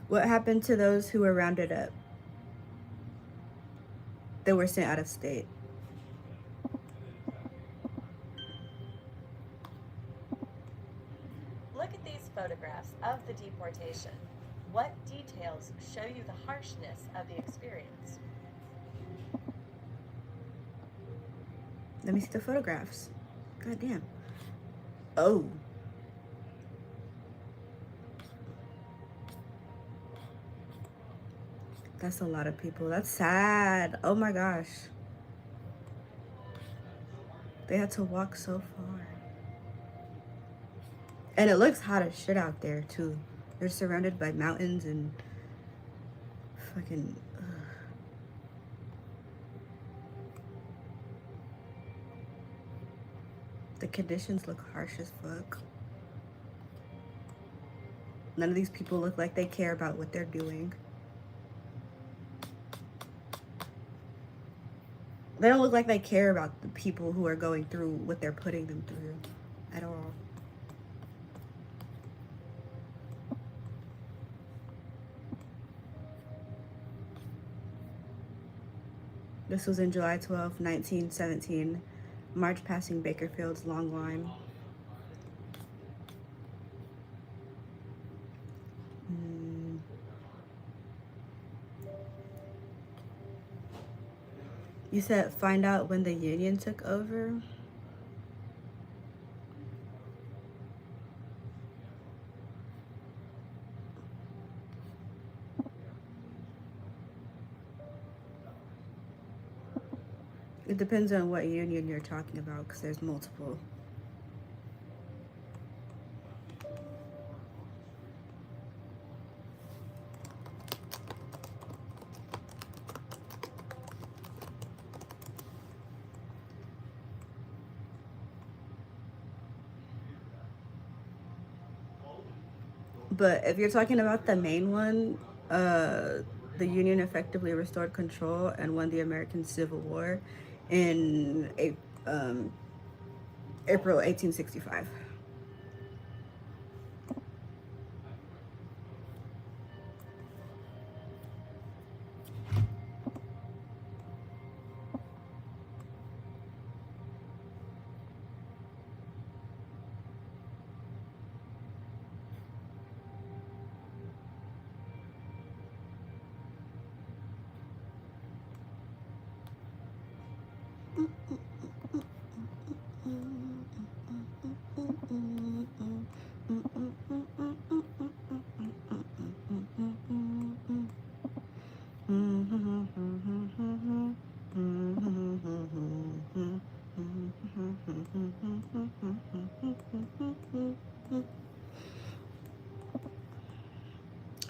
[SPEAKER 1] What happened to those who were rounded up? they were sent out of state.
[SPEAKER 4] Look at these photographs of the deportation. What details show you the harshness of the experience?
[SPEAKER 1] Let me see the photographs. God damn. Oh. That's a lot of people. That's sad. Oh my gosh. They had to walk so far. And it looks hot as shit out there too. They're surrounded by mountains and fucking the conditions look harsh as fuck. None of these people look like they care about what they're doing. They don't look like they care about the people who are going through what they're putting them through at all. This was in July 12, 1917. March passing Bakerfield's long line. You said find out when the Union took over? It depends on what union you're talking about, because there's multiple. But if you're talking about the main one, the Union effectively restored control and won the American Civil War in April 1865.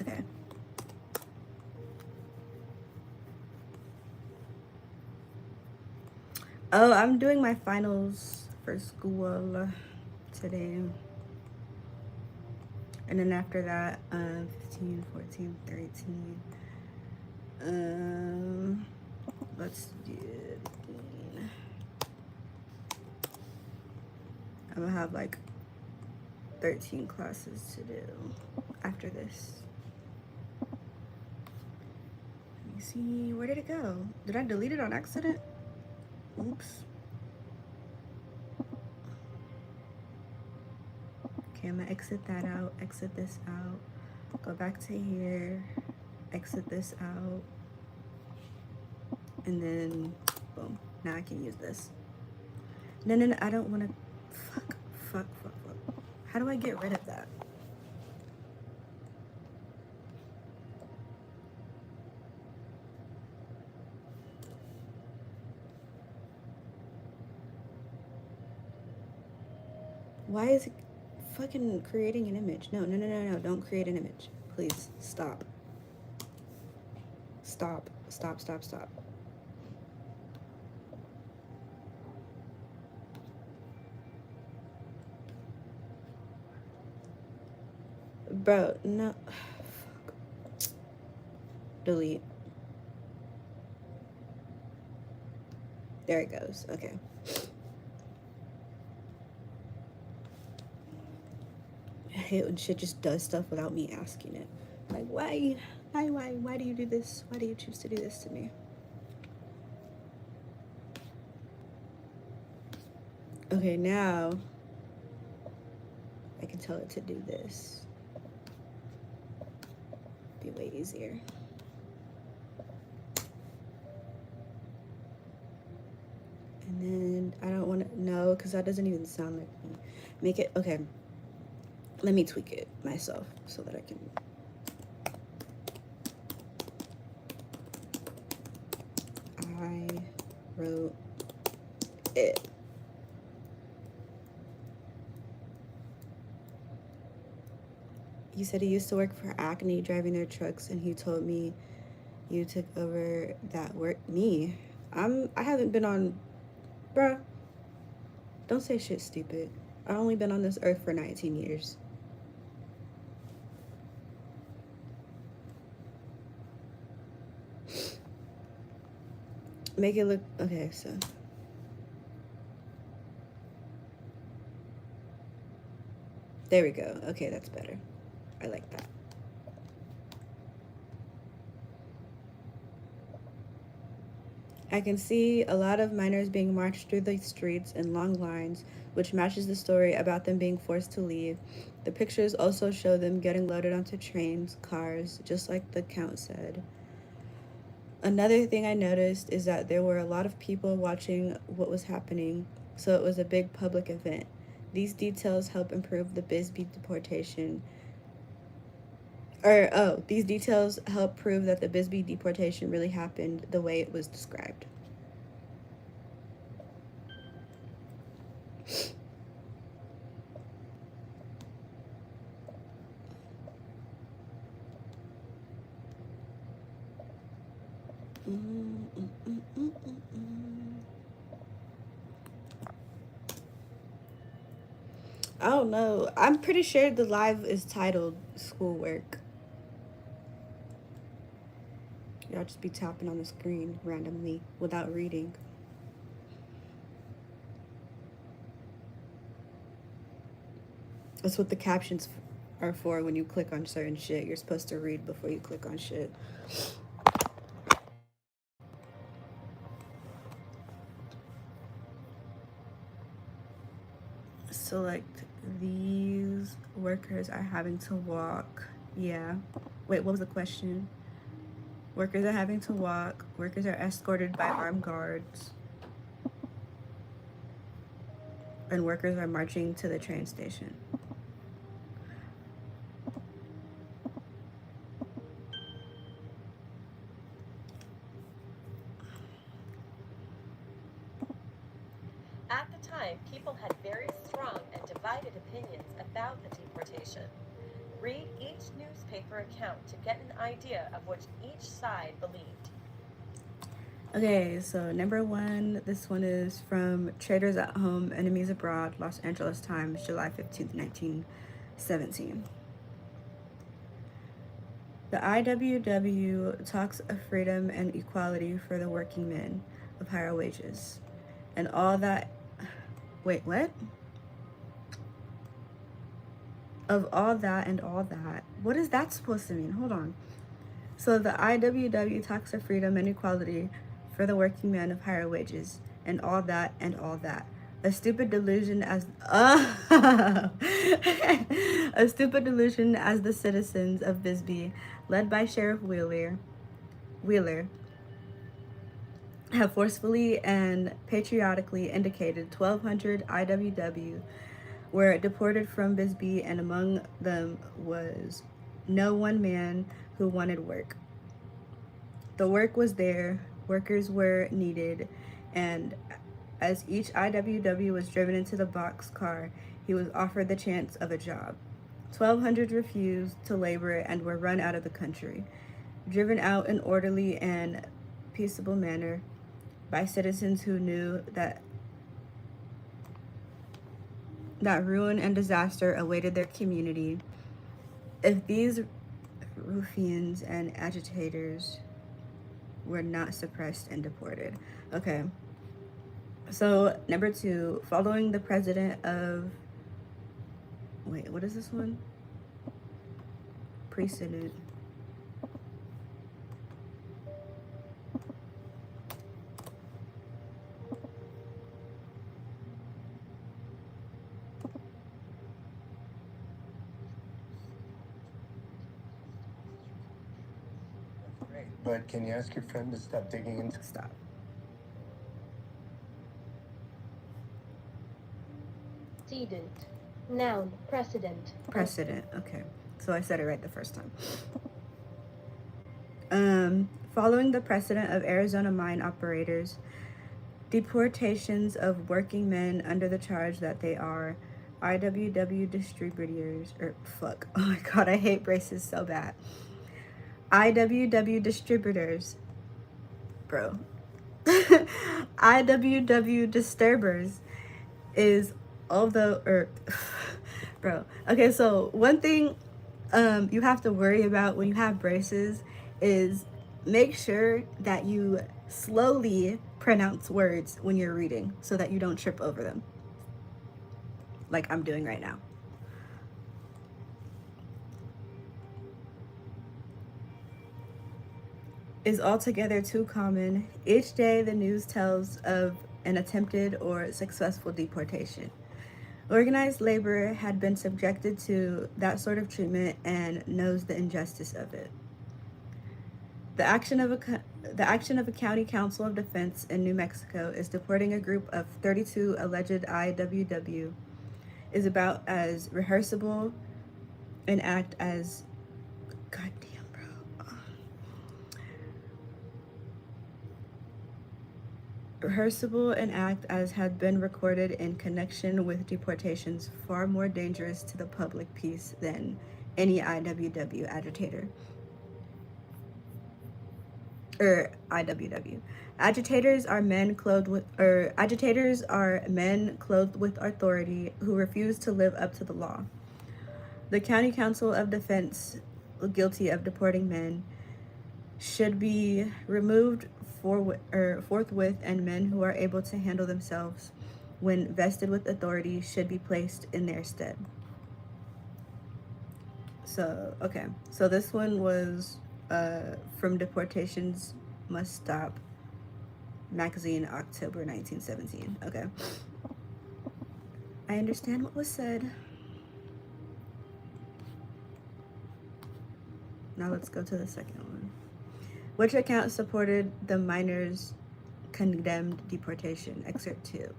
[SPEAKER 1] Okay. Oh, I'm doing my finals for school today. And then after that, 15, 14, 13. Let's do 15. I'm gonna have like 13 classes to do after this. Let me see, where did it go? Did I delete it on accident? Oops. Okay, I'm gonna exit that out, exit this out, go back to here, exit this out, and then boom, now I can use this. No, I don't want to. Fuck. How do I get rid of that? Why is it fucking creating an image? No, don't create an image. Please, stop. Stop. Bro, no. Fuck. Delete. There it goes. Okay. I hate when shit just does stuff without me asking it. Like, why do you do this? Why do you choose to do this to me? Okay, now I can tell it to do this. Be way easier. And then I don't want to know because that doesn't even sound like me. Make it okay. Let me tweak it myself so that I can. I wrote it. He said he used to work for Acme driving their trucks, and he told me you took over that work. Me? I haven't been on, bruh. Don't say shit stupid. I've only been on this earth for 19 years. Make it look okay, so there we go. Okay, that's better. I like that. I can see a lot of miners being marched through the streets in long lines, which matches the story about them being forced to leave. The pictures also show them getting loaded onto trains, cars, just like the count said. Another thing I noticed is that there were a lot of people watching what was happening, so it was a big public event. These details help improve the Bisbee deportation. These details help prove that the Bisbee deportation really happened the way it was described. I don't know. I'm pretty sure the live is titled Schoolwork. Y'all just be tapping on the screen randomly without reading. That's what the captions are for when you click on certain shit. You're supposed to read before you click on shit. Select these workers are having to walk. Yeah. Wait, what was the question? Workers are having to walk. Workers are escorted by armed guards. And workers are marching to the train station.
[SPEAKER 4] At the time, people had very strong and divided opinions about the deportation. Read each newspaper account to get an idea of what each side believed.
[SPEAKER 1] Okay, so number one, this one is from Traders at Home, Enemies Abroad, Los Angeles Times, July 15th, 1917. The IWW talks of freedom and equality for the working men of higher wages and all that. Wait, what? Of all that and all that. What is that supposed to mean? Hold on. So the IWW talks of freedom and equality for the working man of higher wages and all that and all that. A stupid delusion as a stupid delusion as the citizens of Bisbee, led by Sheriff Wheeler, have forcefully and patriotically indicated 1,200 IWW were deported from Bisbee, and among them was no one man who wanted work. The work was there, workers were needed, and as each IWW was driven into the box car, he was offered the chance of a job. 1,200 refused to labor and were run out of the country, driven out in orderly and peaceable manner by citizens who knew that ruin and disaster awaited their community if these ruffians and agitators were not suppressed and deported. Okay. So, number two, following the president of... Wait, what is this one? Precedent.
[SPEAKER 3] great.
[SPEAKER 5] But can you ask your friend to stop digging into...
[SPEAKER 1] Stop.
[SPEAKER 6] Antecedent. Noun. Precedent.
[SPEAKER 1] Precedent. Okay. So I said it right the first time. Following the precedent of Arizona mine operators, deportations of working men under the charge that they are IWW distributors, oh my god, I hate braces so bad. IWW distributors, bro. IWW disturbers is bro. Okay, so one thing you have to worry about when you have braces is make sure that you slowly pronounce words when you're reading so that you don't trip over them, like I'm doing right now. Is altogether too common. Each day the news tells of an attempted or successful deportation. Organized labor had been subjected to that sort of treatment and knows the injustice of it. The action of a county council of defense in New Mexico is deporting a group of 32 alleged IWW is about as rehearsable an act as goddamn, bro. Rehearsable an act as had been recorded in connection with deportations far more dangerous to the public peace than any IWW agitator. IWW. Agitators are men clothed with authority who refuse to live up to the law. The County Council of Defense, guilty of deporting men, should be removed forthwith, and men who are able to handle themselves when vested with authority should be placed in their stead. So, okay. So this one was from Deportations Must Stop magazine, October 1917. Okay. I understand what was said. Now let's go to the second one. Which account supported the miners' condemned deportation? Excerpt 2.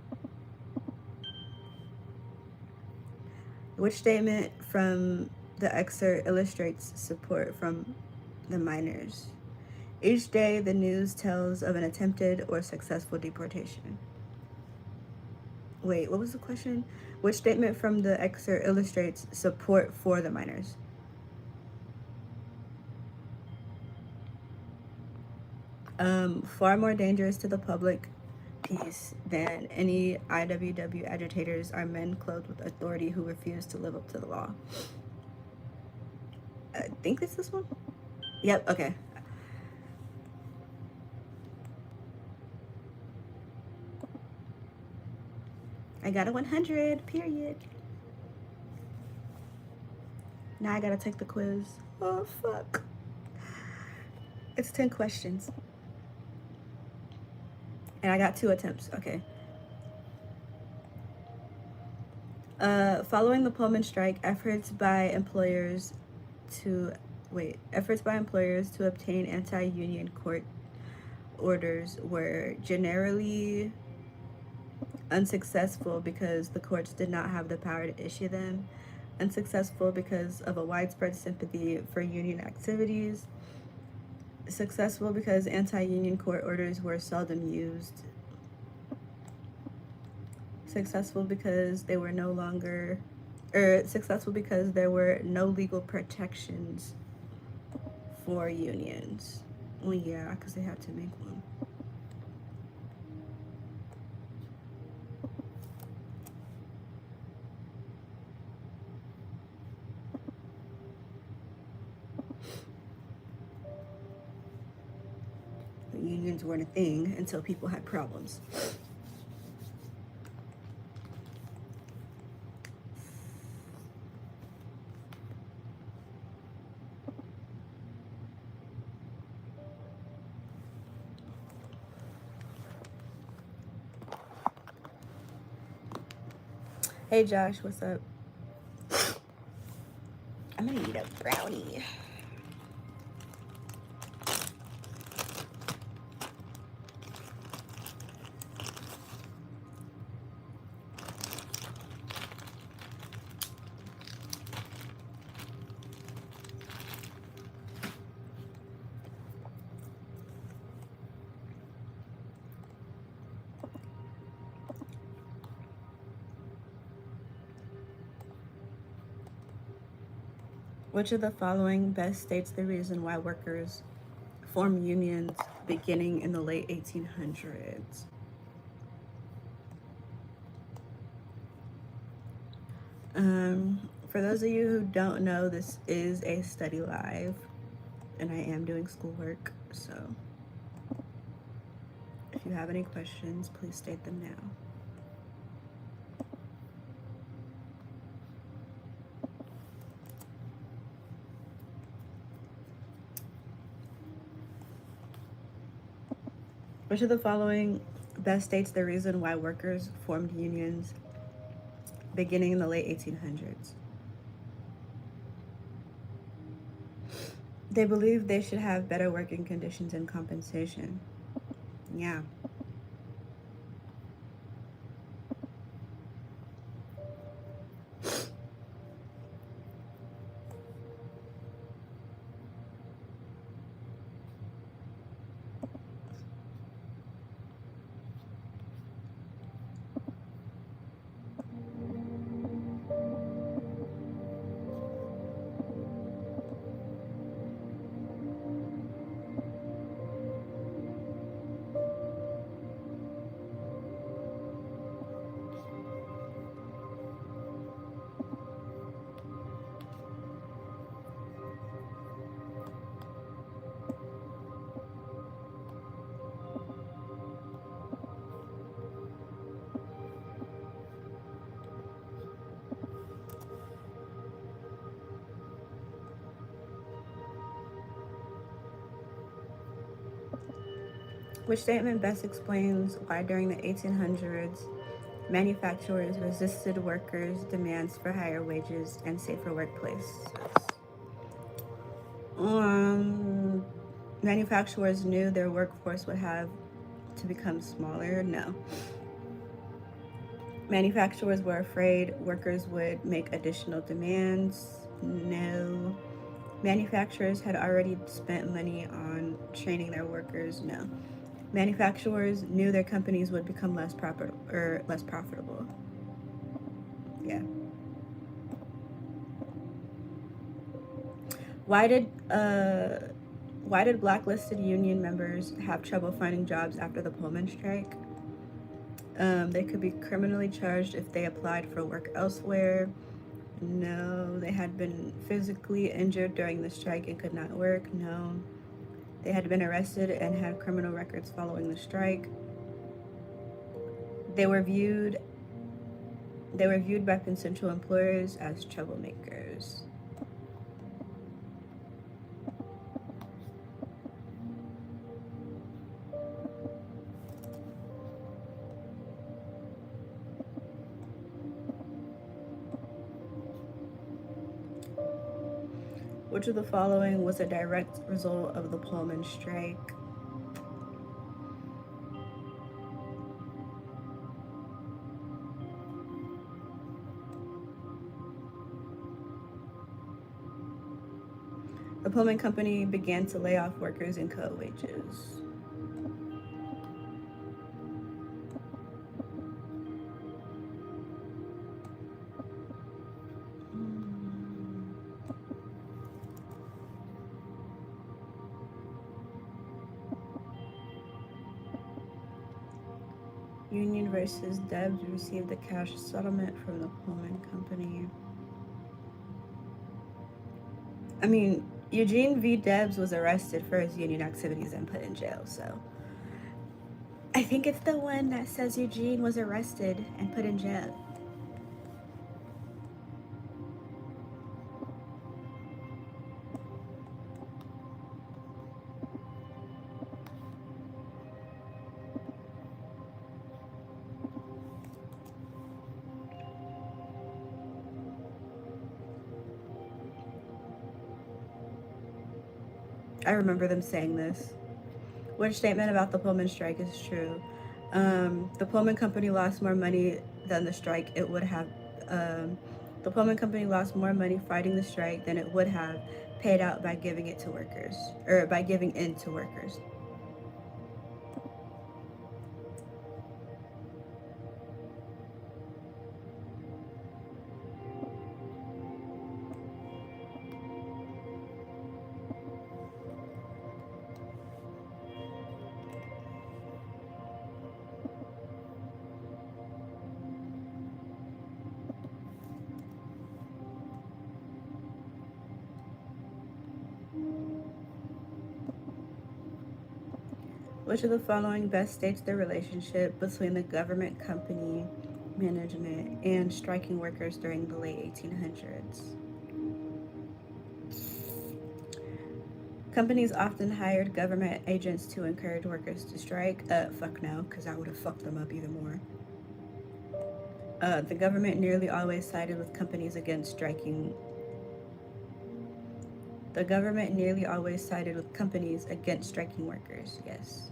[SPEAKER 1] Which statement from the excerpt illustrates support from the miners? Each day, the news tells of an attempted or successful deportation. Wait, what was the question? Which statement from the excerpt illustrates support for the miners? Far more dangerous to the public peace than any IWW agitators are men clothed with authority who refuse to live up to the law. I think it's this one. Yep, okay. I got a 100, period. Now I gotta take the quiz. Oh, fuck. It's 10 questions. And I got 2 attempts, okay. Following the Pullman strike, efforts by employers to obtain anti-union court orders were generally unsuccessful because the courts did not have the power to issue them, unsuccessful because of a widespread sympathy for union activities, successful because anti-union court orders were seldom used, successful because there were no legal protections for unions. Well, yeah, because they had to make one. Unions weren't a thing until people had problems. Hey Josh, what's up? I'm gonna eat a brownie. Which of the following best states the reason why workers formed unions beginning in the late 1800s? For those of you who don't know, this is a study live, and I am doing schoolwork, so if you have any questions, please state them now. Which of the following best states the reason why workers formed unions beginning in the late 1800s? They believed they should have better working conditions and compensation. Yeah. Which statement best explains why during the 1800s manufacturers resisted workers' demands for higher wages and safer workplaces? Manufacturers knew their workforce would have to become smaller? No. Manufacturers were afraid workers would make additional demands? No. Manufacturers had already spent money on training their workers? No. Manufacturers knew their companies would become less profitable. Yeah. Why did blacklisted union members have trouble finding jobs after the Pullman strike? They could be criminally charged if they applied for work elsewhere. No. They had been physically injured during the strike and could not work. No. They had been arrested and had criminal records following the strike. They were viewed by potential employers as troublemakers. Which of the following was a direct result of the Pullman strike? The Pullman Company began to lay off workers and cut wages. Union versus Debs received a cash settlement from the Pullman Company. I mean, Eugene V. Debs was arrested for his union activities and put in jail, so I think it's the one that says Eugene was arrested and put in jail. I remember them saying this. Which statement about the Pullman strike is true? The Pullman Company lost more money than the strike it would have. The Pullman Company lost more money fighting the strike than it would have paid out by giving it to workers, or by giving in to workers. Which of the following best states the relationship between the government, company, management, and striking workers during the late 1800s? Companies often hired government agents to encourage workers to strike. Fuck no, because I would have fucked them up even more. The government nearly always sided with companies against striking. The government nearly always sided with companies against striking workers. Yes.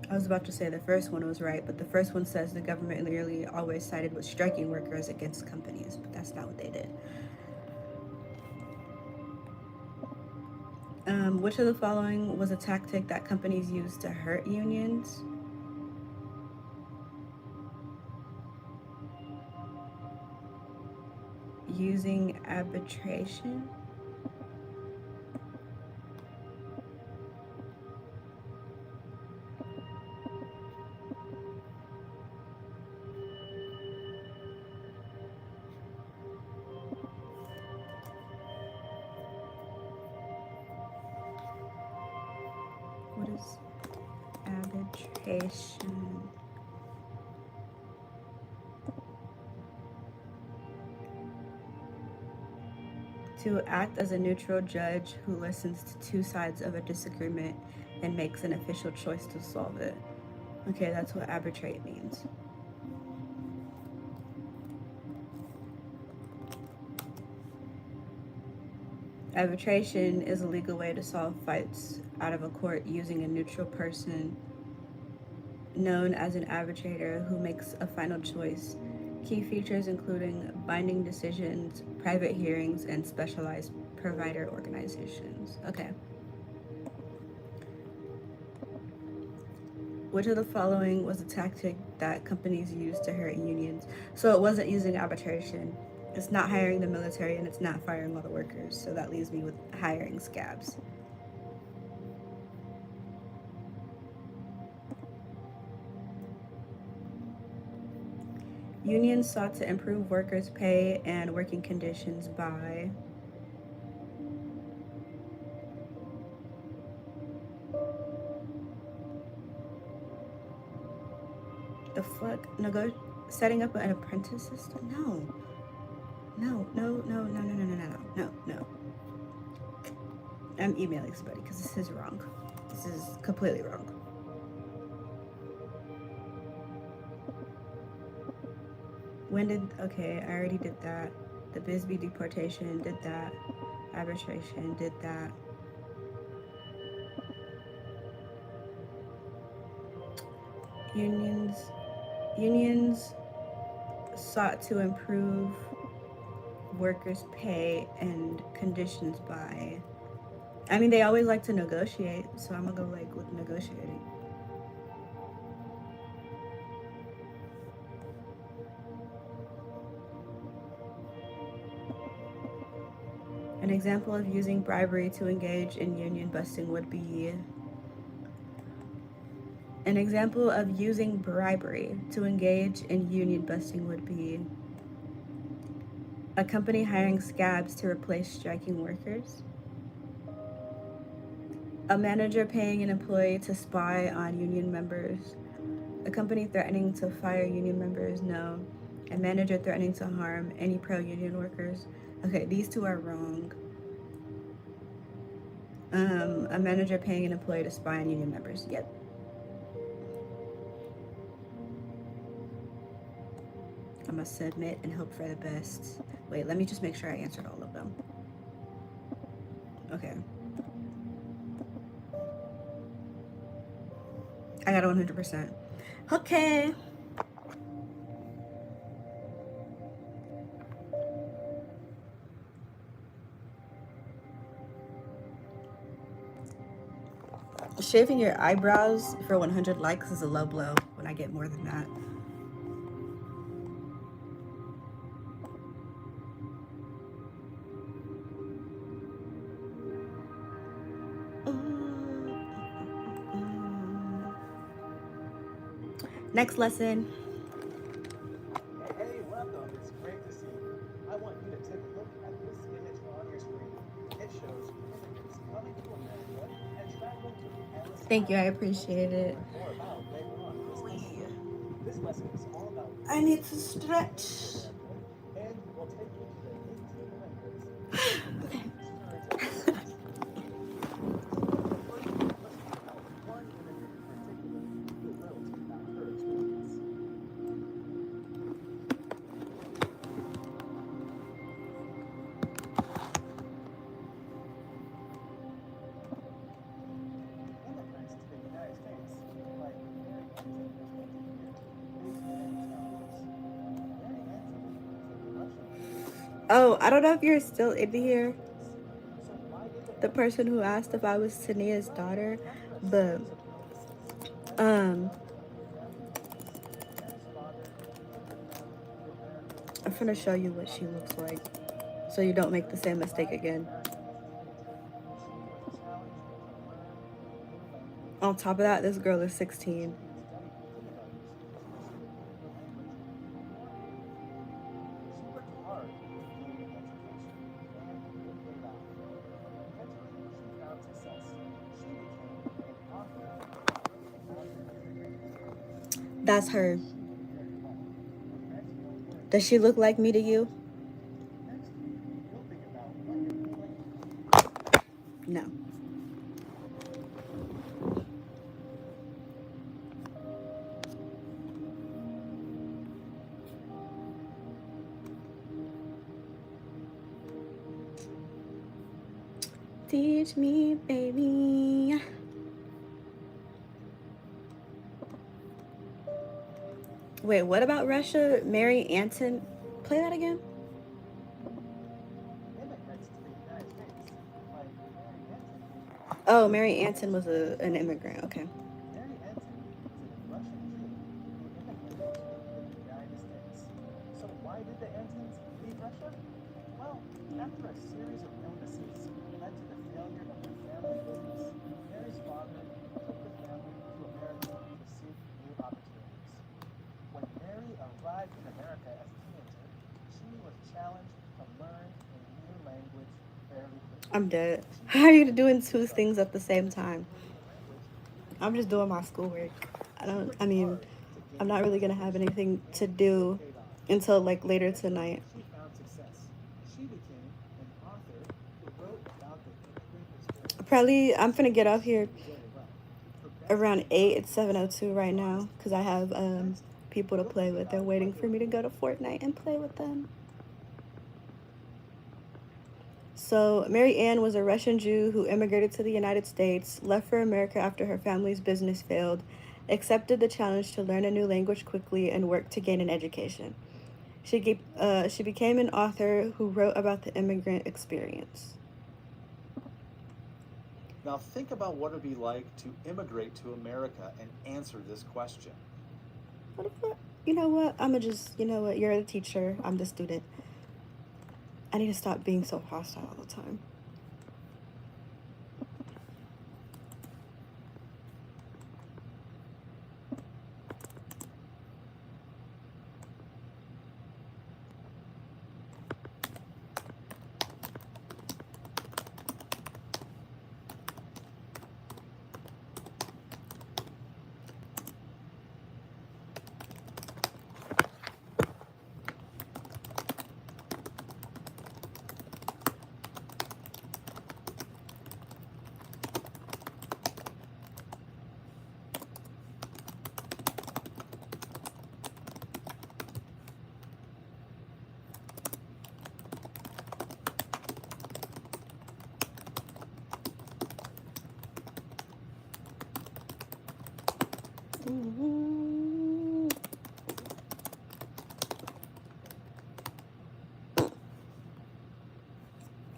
[SPEAKER 1] I was about to say the first one was right, but the first one says the government nearly always sided with striking workers against companies, but that's not what they did. Which of the following was a tactic that companies used to hurt unions? Using arbitration? What is arbitration? To act as a neutral judge who listens to two sides of a disagreement and makes an official choice to solve it. Okay, that's what arbitrate means. Arbitration is a legal way to solve fights out of a court using a neutral person known as an arbitrator who makes a final choice. Key features including binding decisions, private hearings, and specialized provider organizations. Okay. Which of the following was a tactic that companies used to hurt unions? So it wasn't using arbitration. It's not hiring the military, and it's not firing all the workers. So that leaves me with hiring scabs. Unions sought to improve workers' pay and working conditions by the fuck? Setting up an apprentice system? No. No. I'm emailing somebody because this is wrong. This is completely wrong. Okay, I already did that. The Bisbee deportation, did that. Arbitration, did that. Unions sought to improve workers' pay and conditions by, I mean, they always like to negotiate, so I'm gonna go like with negotiating. An example of using bribery to engage in union busting would be a company hiring scabs to replace striking workers, a manager paying an employee to spy on union members, a company threatening to fire union members, no, a manager threatening to harm any pro-union workers. Okay, these two are wrong. A manager paying an employee to spy on union members, yep. I'm gonna submit and hope for the best. Wait, let me just make sure I answered all of them. Okay. I got 100%. Okay. Shaving your eyebrows for 100 likes is a low blow when I get more than that. Next lesson.
[SPEAKER 3] Hey, welcome. It's great to see
[SPEAKER 1] Thank you, I appreciate it.
[SPEAKER 3] More about later on in this lesson. This lesson is all about
[SPEAKER 1] I need to stretch.
[SPEAKER 3] and we'll take you to the 1800s.
[SPEAKER 1] Okay.
[SPEAKER 3] One immigrant in particular who wrote about her experience. Immigrants to the United States, like Mary Anson, was making here faced many challenges. Mary Anson is a Russian Jew.
[SPEAKER 1] Oh, I don't know if you're still in here.
[SPEAKER 3] So why did the
[SPEAKER 1] The person who
[SPEAKER 3] Anson
[SPEAKER 1] asked if I was Tania's
[SPEAKER 3] well,
[SPEAKER 1] daughter,
[SPEAKER 3] after a
[SPEAKER 1] but
[SPEAKER 3] series of illnesses, as the
[SPEAKER 1] um,
[SPEAKER 3] founder of the family business, Mary's father took the family to America
[SPEAKER 1] I'm
[SPEAKER 3] to
[SPEAKER 1] gonna
[SPEAKER 3] see
[SPEAKER 1] show you
[SPEAKER 3] new
[SPEAKER 1] what she looks like,
[SPEAKER 3] opportunities.
[SPEAKER 1] so you don't make the
[SPEAKER 3] Mary
[SPEAKER 1] same mistake
[SPEAKER 3] arrived in
[SPEAKER 1] again.
[SPEAKER 3] America as a teenager. She was challenged to learn a new language.
[SPEAKER 1] On top of that, this girl is 16.
[SPEAKER 3] She was studying kindergarten as she would learn the language even more. She worked hard to gain an education, and it paid off. Eventually, she found success. She became an author who founded
[SPEAKER 1] That's her.
[SPEAKER 3] she did very well. Next, we'll hear
[SPEAKER 1] Does she look like me to you?
[SPEAKER 3] next, we'll think about what it would be like.
[SPEAKER 1] No. Teach me, baby. Wait, what about Russia? Mary Anson? Play that again?
[SPEAKER 3] Immigrants to the United States, like Mary Anson.
[SPEAKER 1] Oh, Mary Anson was an immigrant. Okay.
[SPEAKER 3] Mary Anson was a Russian Jew who immigrated to the United States. So why did the Antons leave Russia? Well, after a series of illnesses led to the failure of their family business, Mary's father took the family to America to seek new opportunities. When Mary arrived in America as a teenager, she was challenged to learn a new language fairly quickly.
[SPEAKER 1] I'm dead. How are you doing two things at the same time? I'm just doing my schoolwork. I mean, I'm not really gonna have anything to do until like later tonight.
[SPEAKER 3] She found success. She became an author who wrote about the immigrant experience
[SPEAKER 1] Probably, I'm finna get off here
[SPEAKER 3] very well. Her best
[SPEAKER 1] around 8. It's 7:02 right now because I have people to play with. They're waiting for me to go to Fortnite and play with them. So, Mary Ann was a Russian Jew who immigrated to the United States, left for America after her family's business failed, accepted the challenge to learn a new language quickly, and worked to gain an education. She became an author who wrote about the immigrant experience.
[SPEAKER 7] Now think about what it would be like to immigrate to America and answer this question.
[SPEAKER 1] What if, you know what? I'ma just, you know what? You're the teacher. I'm the student. I need to stop being so hostile all the time.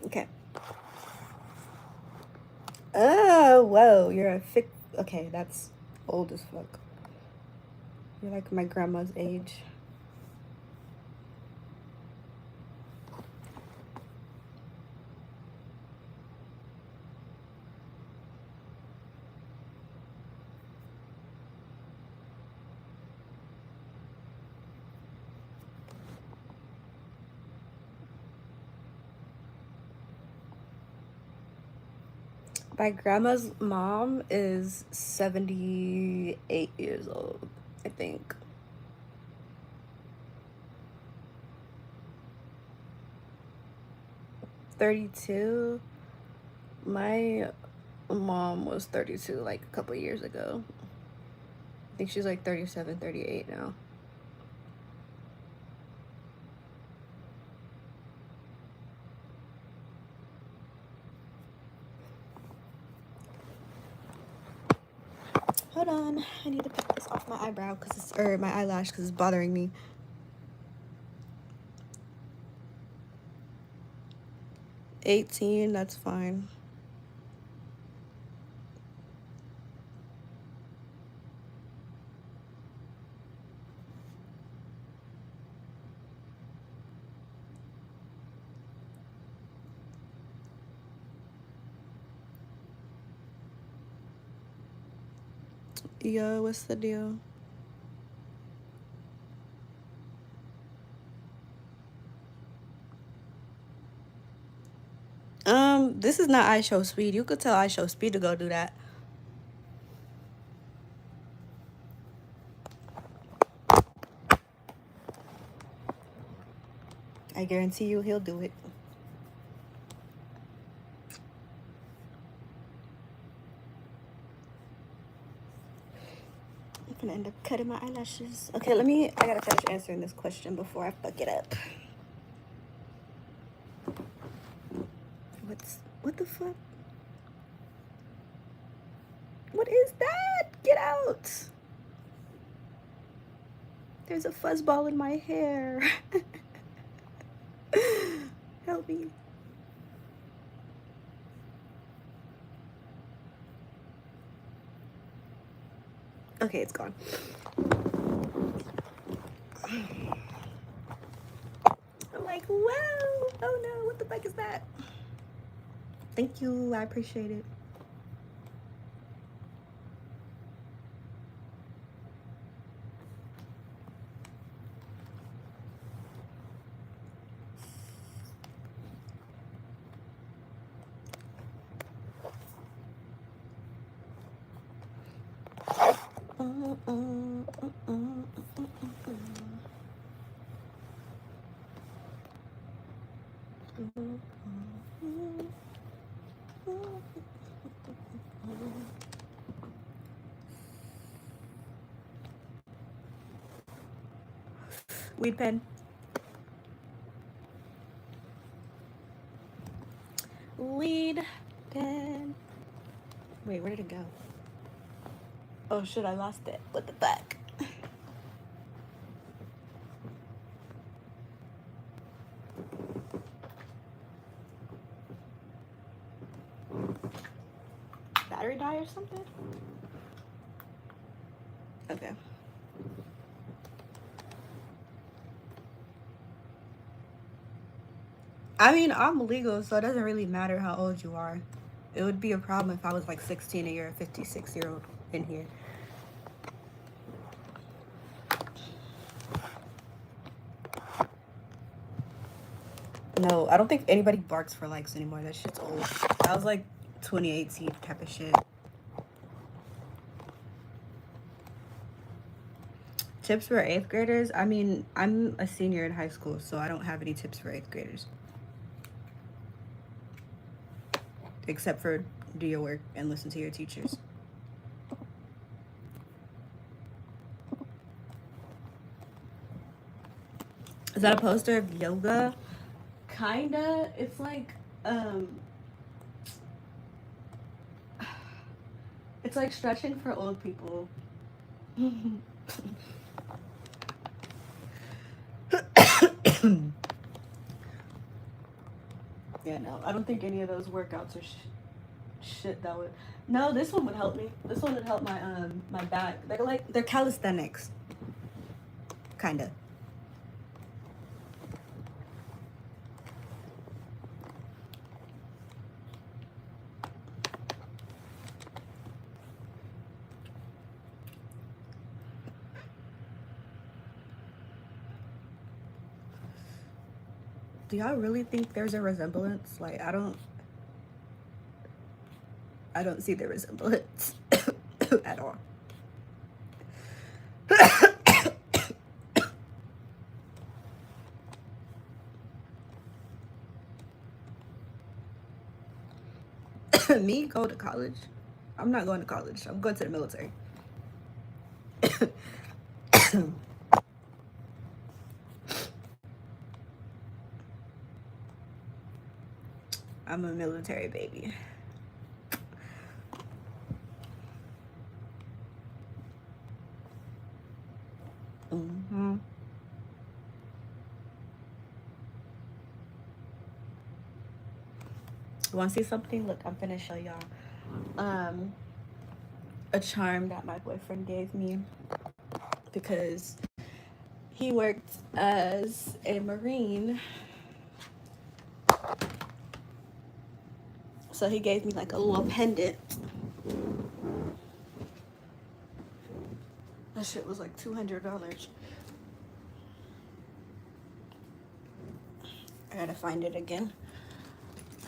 [SPEAKER 1] Okay. Oh, whoa. You're a thick. Okay, that's old as fuck. You're like my grandma's age. My grandma's mom is 78 years old, I think. "32." My mom was 32 like a couple years ago. I think she's like 37, 38 now. Hold on, I need to pick this off my eyebrow or my eyelash because it's bothering me. 18, that's fine. Yo, what's the deal? This is not I Show Speed. You could tell I Show Speed to go do that. I guarantee you he'll do it. I'm gonna end up cutting my eyelashes. Okay, I gotta finish answering this question before I fuck it up. What the fuck? What is that? Get out! There's a fuzzball in my hair. Help me. Okay, it's gone. I'm like, wow. Oh no, what the fuck is that? Thank you, I appreciate it. Weed pen. Weed pen. Wait, where did it go? Oh shit, I lost it. What the fuck? Battery die or something? Okay. I mean, I'm legal, so it doesn't really matter how old you are. It would be a problem if I was like 16 and you're a 56-year-old in here. No, I don't think anybody barks for likes anymore. That shit's old. That was like 2018 type of shit. Tips for 8th graders? I mean, I'm a senior in high school, so I don't have any tips for 8th graders. Except for do your work and listen to your teachers. Is that a poster of yoga? Kinda. It's like, it's like stretching for old people. Yeah, no, I don't think any of those workouts are shit that would. No, this one would help me. This one would help my back. They're calisthenics, kinda. Do y'all really think there's a resemblance? Like, I don't I don't see the resemblance at all. Me go to college? I'm not going to college. I'm going to the military. I'm a military baby. Mm-hmm. Want to see something? Look, I'm finna show y'all a charm that my boyfriend gave me because he worked as a Marine. So he gave me like a little pendant. That shit was like $200. I gotta find it again.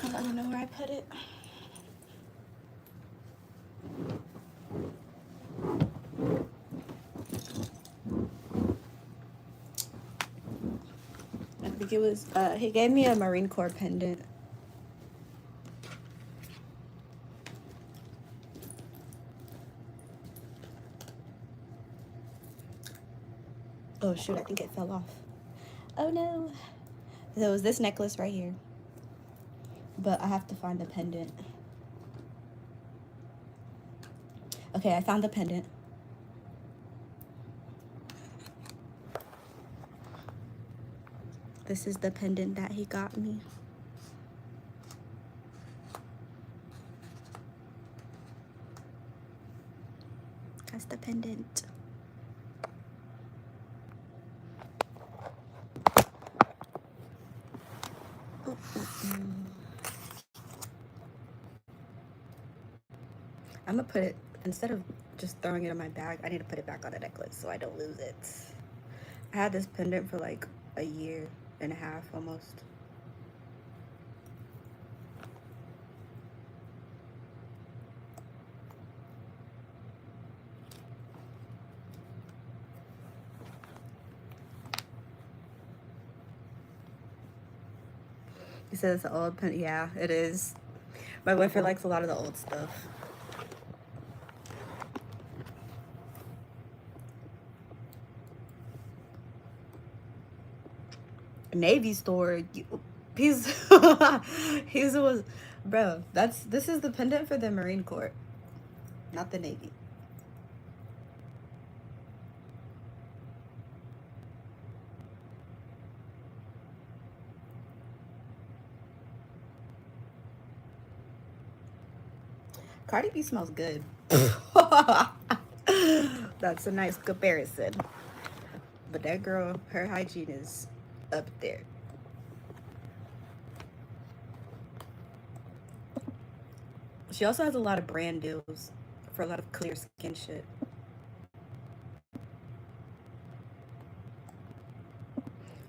[SPEAKER 1] I don't know where I put it. I think it was, he gave me a Marine Corps pendant. Oh shoot, I think it fell off. Oh no. There was this necklace right here. But I have to find the pendant. Okay, I found the pendant. This is the pendant that he got me. That's the pendant. I'm gonna put it, instead of just throwing it in my bag, I need to put it back on the necklace so I don't lose it. I had this pendant for like a year and a half almost. He says the old pendant. Yeah, it is. My boyfriend likes a lot of the old stuff. Navy store. He's he's was, bro. This is the pendant for the Marine Corps, not the Navy. Cardi B smells good. That's a nice comparison. But that girl, her hygiene is up there. She also has a lot of brand deals for a lot of clear skin shit.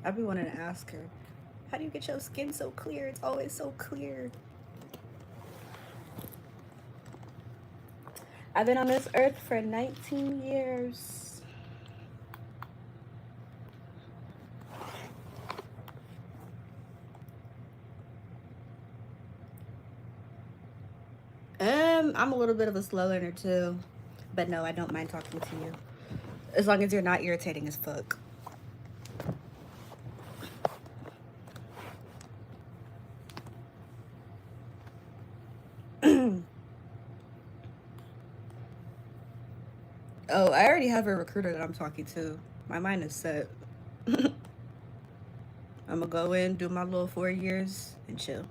[SPEAKER 1] I've been wanting to ask her, how do you get your skin so clear? It's always so clear. I've been on this earth for 19 years. I'm a little bit of a slow learner too. But no, I don't mind talking to you. As long as you're not irritating as fuck. Oh, I already have a recruiter that I'm talking to. My mind is set. I'm gonna go in, do my little 4 years, and chill.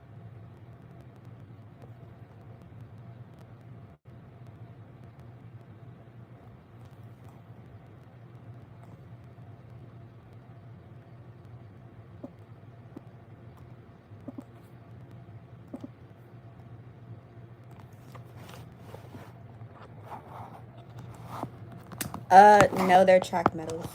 [SPEAKER 1] No, they're track medals.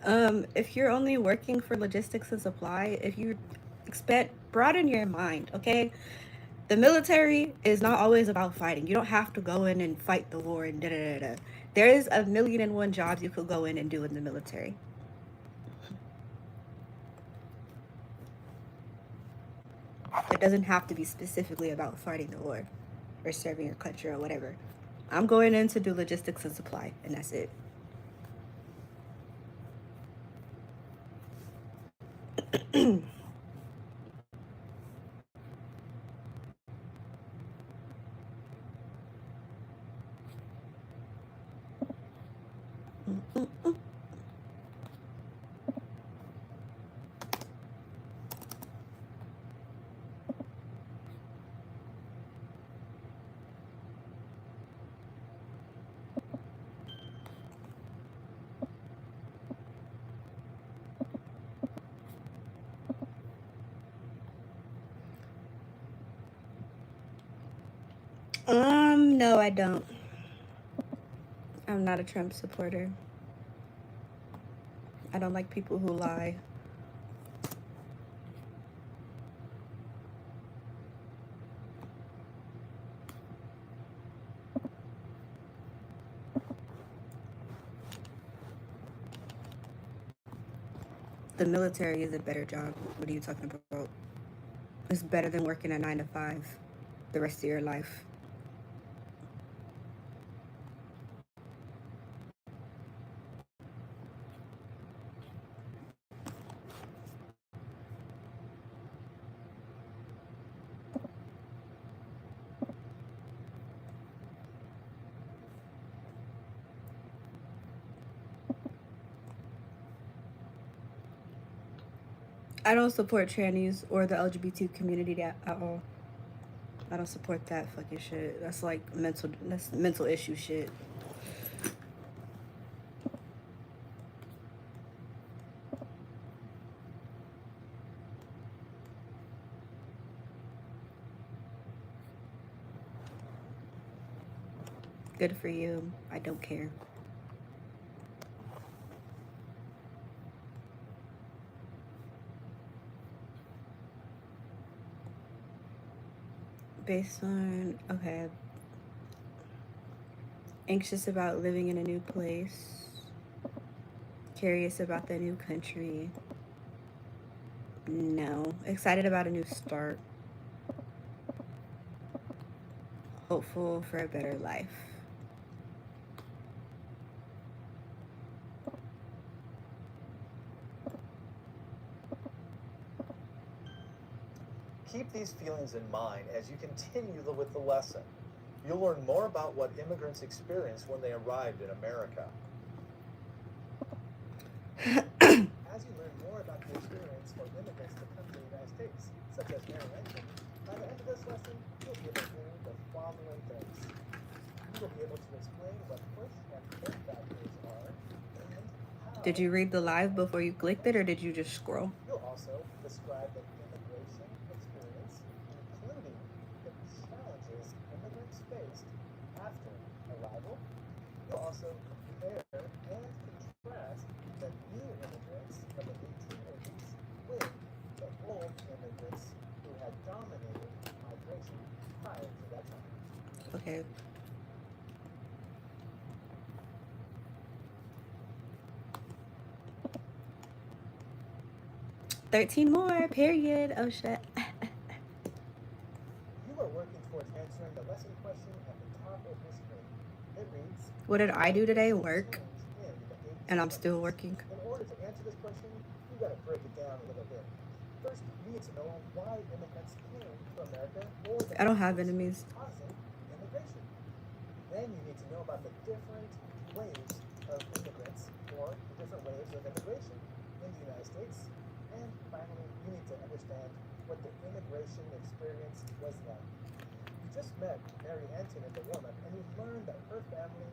[SPEAKER 1] If you're only working for logistics and supply, if you expect, broaden your mind, okay? The military is not always about fighting. You don't have to go in and fight the war and da da da da. There is a million and one jobs you could go in and do in the military. It doesn't have to be specifically about fighting the war or serving your country or whatever. I'm going in to do logistics and supply, and that's it. No, I don't. I'm not a Trump supporter. I don't like people who lie. The military is a better job. What are you talking about? It's better than working a 9 to 5 the rest of your life. I don't support trannies or the LGBT community at all. I don't support that fucking shit. That's like that's mental issue shit. Good for you. I don't care. Based on, okay, anxious about living in a new place, curious about the new country. No. Excited about a new start. Hopeful for a better life.
[SPEAKER 7] Keep these feelings in mind as you continue with the lesson. You'll learn more about what immigrants experienced when they arrived in America. As you learn more about the experience for immigrants to come to the United States, such as Mary mentioned, by the end of this lesson, you'll be able to learn the following things. You will be able to explain what push and pull factors are and how.
[SPEAKER 1] Did you read the live before you clicked it, or did you just scroll?
[SPEAKER 7] You'll also describe the immigration experience, including the challenges immigrants faced after arrival. You'll also compare and contrast the new immigrants of the 1880s with the old immigrants who had dominated migration prior to that time.
[SPEAKER 1] Okay. $13 more, period. Oh shit.
[SPEAKER 7] You are working towards answering the lesson question at the top of your screen. It reads,
[SPEAKER 1] What did I do today? Work.
[SPEAKER 7] change in the
[SPEAKER 1] And I'm still working.
[SPEAKER 7] In order to answer this question, you got to break it down a little bit. First, you need to know why immigrants came to America or the
[SPEAKER 1] I don't have enemies.
[SPEAKER 7] causing immigration. Then you need to know about the different waves of immigrants or the different waves of immigration in the United States. And finally, you need to understand what the immigration experience was like. You just met Mary Anton in the warm-up, and you learned that her family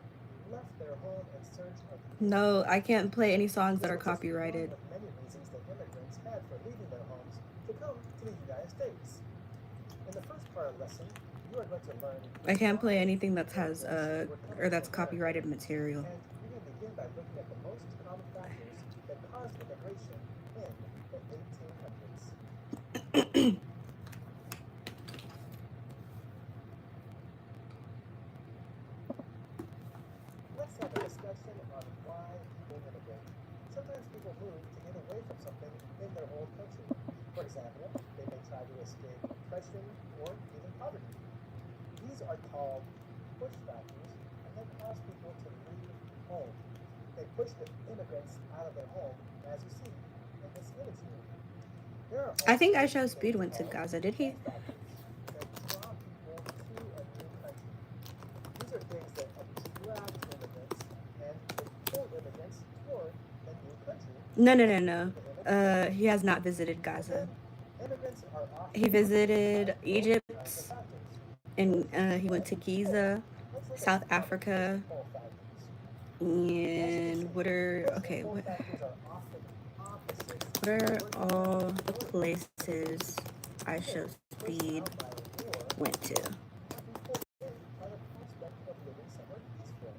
[SPEAKER 7] left their home in search of.
[SPEAKER 1] No, I can't play any songs that are
[SPEAKER 7] This was just
[SPEAKER 1] copyrighted.
[SPEAKER 7] one of many reasons that immigrants had for leaving their homes to come to the United States. In the first part of the lesson, you are going to learn.
[SPEAKER 1] I can't play anything that has or that's copyrighted material.
[SPEAKER 7] And you're going to begin by looking at the most common factors that caused immigration in the 1800s. Let's have a discussion on why people immigrate. Sometimes people move to get away from something in their old country. For example, they may try to escape oppression or even poverty. These are called push factors, and they cause people to leave home. They push the immigrants out of their home, as you see in this image here. There are
[SPEAKER 1] I think
[SPEAKER 7] also
[SPEAKER 1] Aisha Speed
[SPEAKER 7] things
[SPEAKER 1] went to
[SPEAKER 7] called
[SPEAKER 1] Gaza, did he?
[SPEAKER 7] pull factors that draw people to a new country. These are things that attract immigrants and they pull immigrants toward a new country
[SPEAKER 1] No, no,
[SPEAKER 7] to
[SPEAKER 1] no, no.
[SPEAKER 7] the immigrant.
[SPEAKER 1] He has not visited
[SPEAKER 7] And
[SPEAKER 1] Gaza.
[SPEAKER 7] then immigrants are
[SPEAKER 1] He
[SPEAKER 7] often pulled by
[SPEAKER 1] visited
[SPEAKER 7] both kinds of
[SPEAKER 1] Egypt,
[SPEAKER 7] factors,
[SPEAKER 1] and
[SPEAKER 7] push
[SPEAKER 1] he went to
[SPEAKER 7] and pull.
[SPEAKER 1] Giza,
[SPEAKER 7] Let's look at
[SPEAKER 1] South
[SPEAKER 7] some push and
[SPEAKER 1] Africa,
[SPEAKER 7] pull factors. As you can
[SPEAKER 1] and
[SPEAKER 7] see, push and pull factors are often opposites
[SPEAKER 1] what are
[SPEAKER 7] working
[SPEAKER 1] all the
[SPEAKER 7] together.
[SPEAKER 1] places
[SPEAKER 7] You
[SPEAKER 1] Aisha
[SPEAKER 7] get pushed
[SPEAKER 1] Speed
[SPEAKER 7] out by a war
[SPEAKER 1] went to?
[SPEAKER 7] or be pulled in by the prospect of living somewhere peaceful.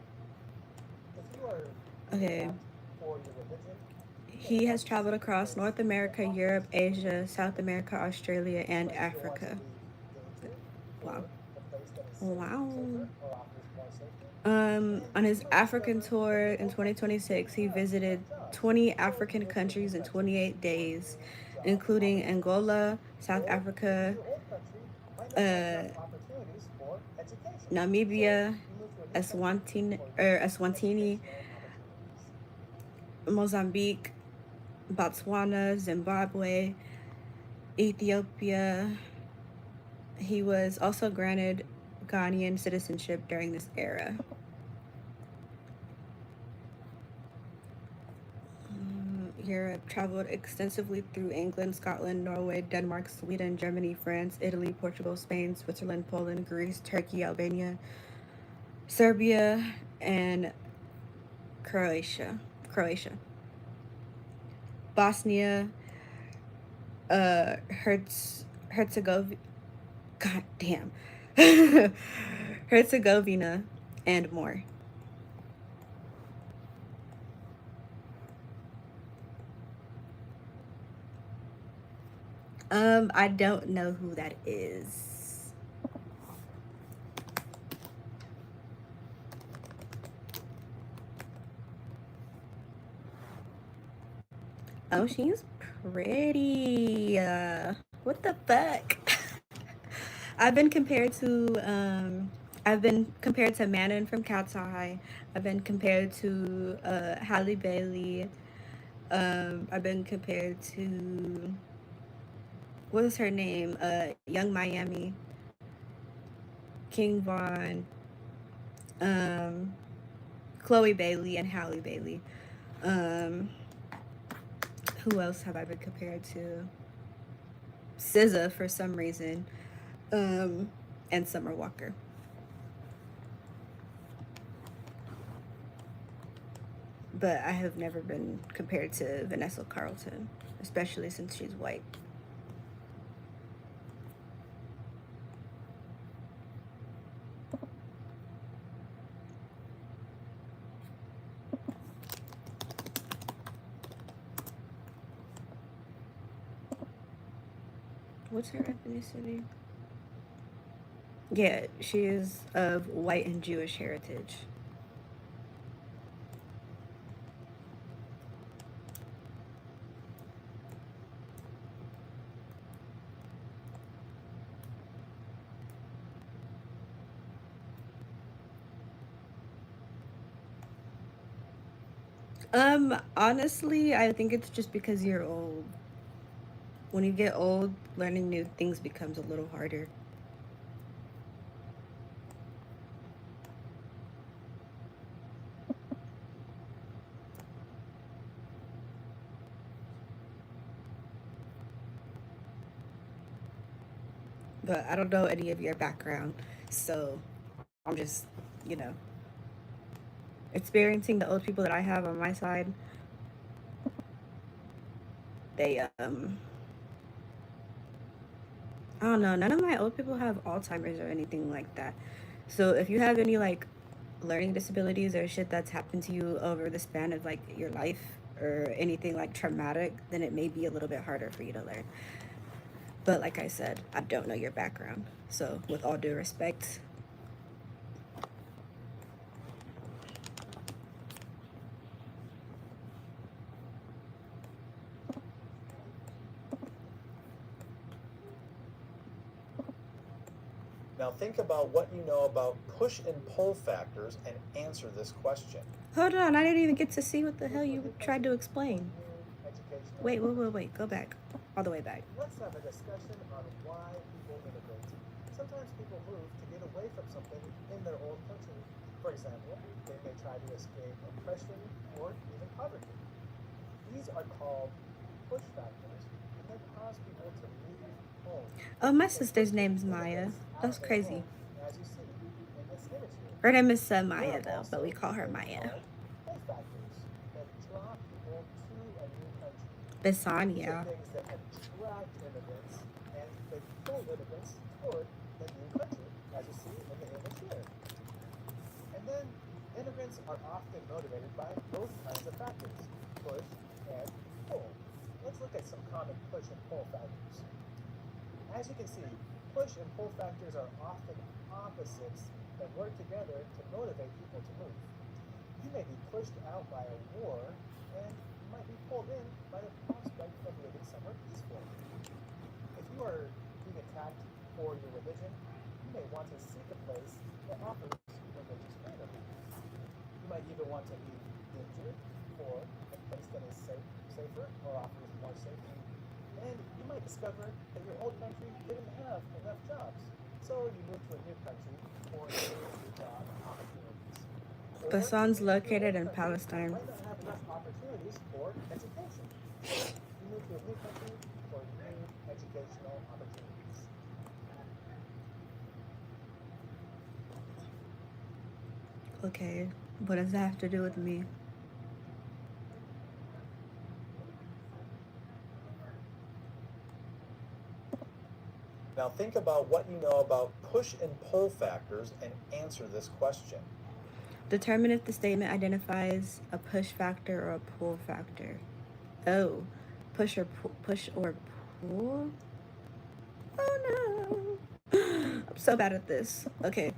[SPEAKER 7] If you are being
[SPEAKER 1] Okay.
[SPEAKER 7] attacked for your religion, you may
[SPEAKER 1] He
[SPEAKER 7] want
[SPEAKER 1] has
[SPEAKER 7] to
[SPEAKER 1] traveled
[SPEAKER 7] seek a
[SPEAKER 1] across
[SPEAKER 7] place
[SPEAKER 1] North
[SPEAKER 7] that
[SPEAKER 1] America,
[SPEAKER 7] offers
[SPEAKER 1] Europe, Asia,
[SPEAKER 7] safety.
[SPEAKER 1] South America, Australia, and
[SPEAKER 7] But if you want to
[SPEAKER 1] Africa.
[SPEAKER 7] leave danger
[SPEAKER 1] Wow.
[SPEAKER 7] for a place that is
[SPEAKER 1] Wow.
[SPEAKER 7] safer or offers more safety,
[SPEAKER 1] On
[SPEAKER 7] then
[SPEAKER 1] his
[SPEAKER 7] you might
[SPEAKER 1] African
[SPEAKER 7] discover that
[SPEAKER 1] tour
[SPEAKER 7] your
[SPEAKER 1] in
[SPEAKER 7] old country
[SPEAKER 1] 2026, he
[SPEAKER 7] doesn't have
[SPEAKER 1] visited
[SPEAKER 7] enough jobs,
[SPEAKER 1] 20
[SPEAKER 7] so you
[SPEAKER 1] African
[SPEAKER 7] move to a new
[SPEAKER 1] countries in
[SPEAKER 7] country
[SPEAKER 1] 28
[SPEAKER 7] for
[SPEAKER 1] days,
[SPEAKER 7] new job
[SPEAKER 1] including
[SPEAKER 7] opportunities.
[SPEAKER 1] Angola, South
[SPEAKER 7] Or maybe
[SPEAKER 1] Africa,
[SPEAKER 7] your old country might not have
[SPEAKER 1] uh,
[SPEAKER 7] enough opportunities for education, so
[SPEAKER 1] Namibia,
[SPEAKER 7] you move to a new country for new
[SPEAKER 1] Eswatini,
[SPEAKER 7] educational opportunities.
[SPEAKER 1] Mozambique, Botswana, Zimbabwe, Ethiopia. He was also granted Ghanaian citizenship during this era. Europe traveled extensively through England, Scotland, Norway, Denmark, Sweden, Germany, France, Italy, Portugal, Spain, Switzerland, Poland, Greece, Turkey, Albania, Serbia, and Croatia. Bosnia, Herzegovina, god damn, Herzegovina, and more. I don't know who that is. Oh, she's pretty. What the fuck? I've been compared to I've been compared to Manon from Cat's Eye. I've been compared to Halle Bailey. I've been compared to what was her name? Young Miami, King Von, um, Chloe Bailey, and Halle Bailey. Um, who else have I been compared to? SZA for some reason, and Summer Walker. But I have never been compared to Vanessa Carlton, especially since she's white. What's her ethnicity? Yeah, she is of white and Jewish heritage. Honestly, I think it's just because you're old. When you get old, learning new things becomes a little harder. But I don't know any of your background, so I'm just, you know, experiencing the old people that I have on my side. They I don't know, none of my old people have Alzheimer's or anything like that. So if you have any like learning disabilities or shit that's happened to you over the span of like your life, or anything like traumatic, then it may be a little bit harder for you to learn. But like I said, I don't know your background. So with all due respect,
[SPEAKER 3] Now think about what you know about push and pull factors and answer this question.
[SPEAKER 1] hold on, I didn't even get to see what the hell you tried to explain.
[SPEAKER 3] New educational
[SPEAKER 1] Wait, go back. All the way back.
[SPEAKER 7] Let's have a discussion on why people immigrate. Sometimes people move to get away from something in their old country. For example, they may try to escape oppression or even poverty. These are called push factors, and they cause people to leave home.
[SPEAKER 1] Oh, my sister's name's Maya. That's crazy.
[SPEAKER 7] As you see in this image here.
[SPEAKER 1] Her name is Maya though, but we call her Maya.
[SPEAKER 7] Pull factors that draw people to a new country.
[SPEAKER 1] Bisania.
[SPEAKER 7] Things that attract immigrants and they pull immigrants toward the new country, as you see in the image here. And then immigrants are often motivated by both kinds of factors, push and pull. Let's look at some common push and pull factors. As you can see, push and pull factors are often opposites that work together to motivate people to move. You may be pushed out by a war, and you might be pulled in by the prospect of living somewhere peaceful. If you are being attacked for your religion, you may want to seek a place that offers religious freedom. You might even want to leave danger for a place that is safer or offers more safety. And you might discover that your old country didn't have enough jobs, so you move to a new country for new job opportunities.
[SPEAKER 1] Basan's located in Palestine.
[SPEAKER 7] Might not have enough opportunities for education. You move to a new country for new educational opportunities.
[SPEAKER 1] Okay, what does that have to do with me?
[SPEAKER 3] Now think about what you know about push and pull factors and answer this question.
[SPEAKER 1] Determine if the statement identifies a push factor or a pull factor. Oh, push or pull? Oh no. I'm so bad at this. Okay.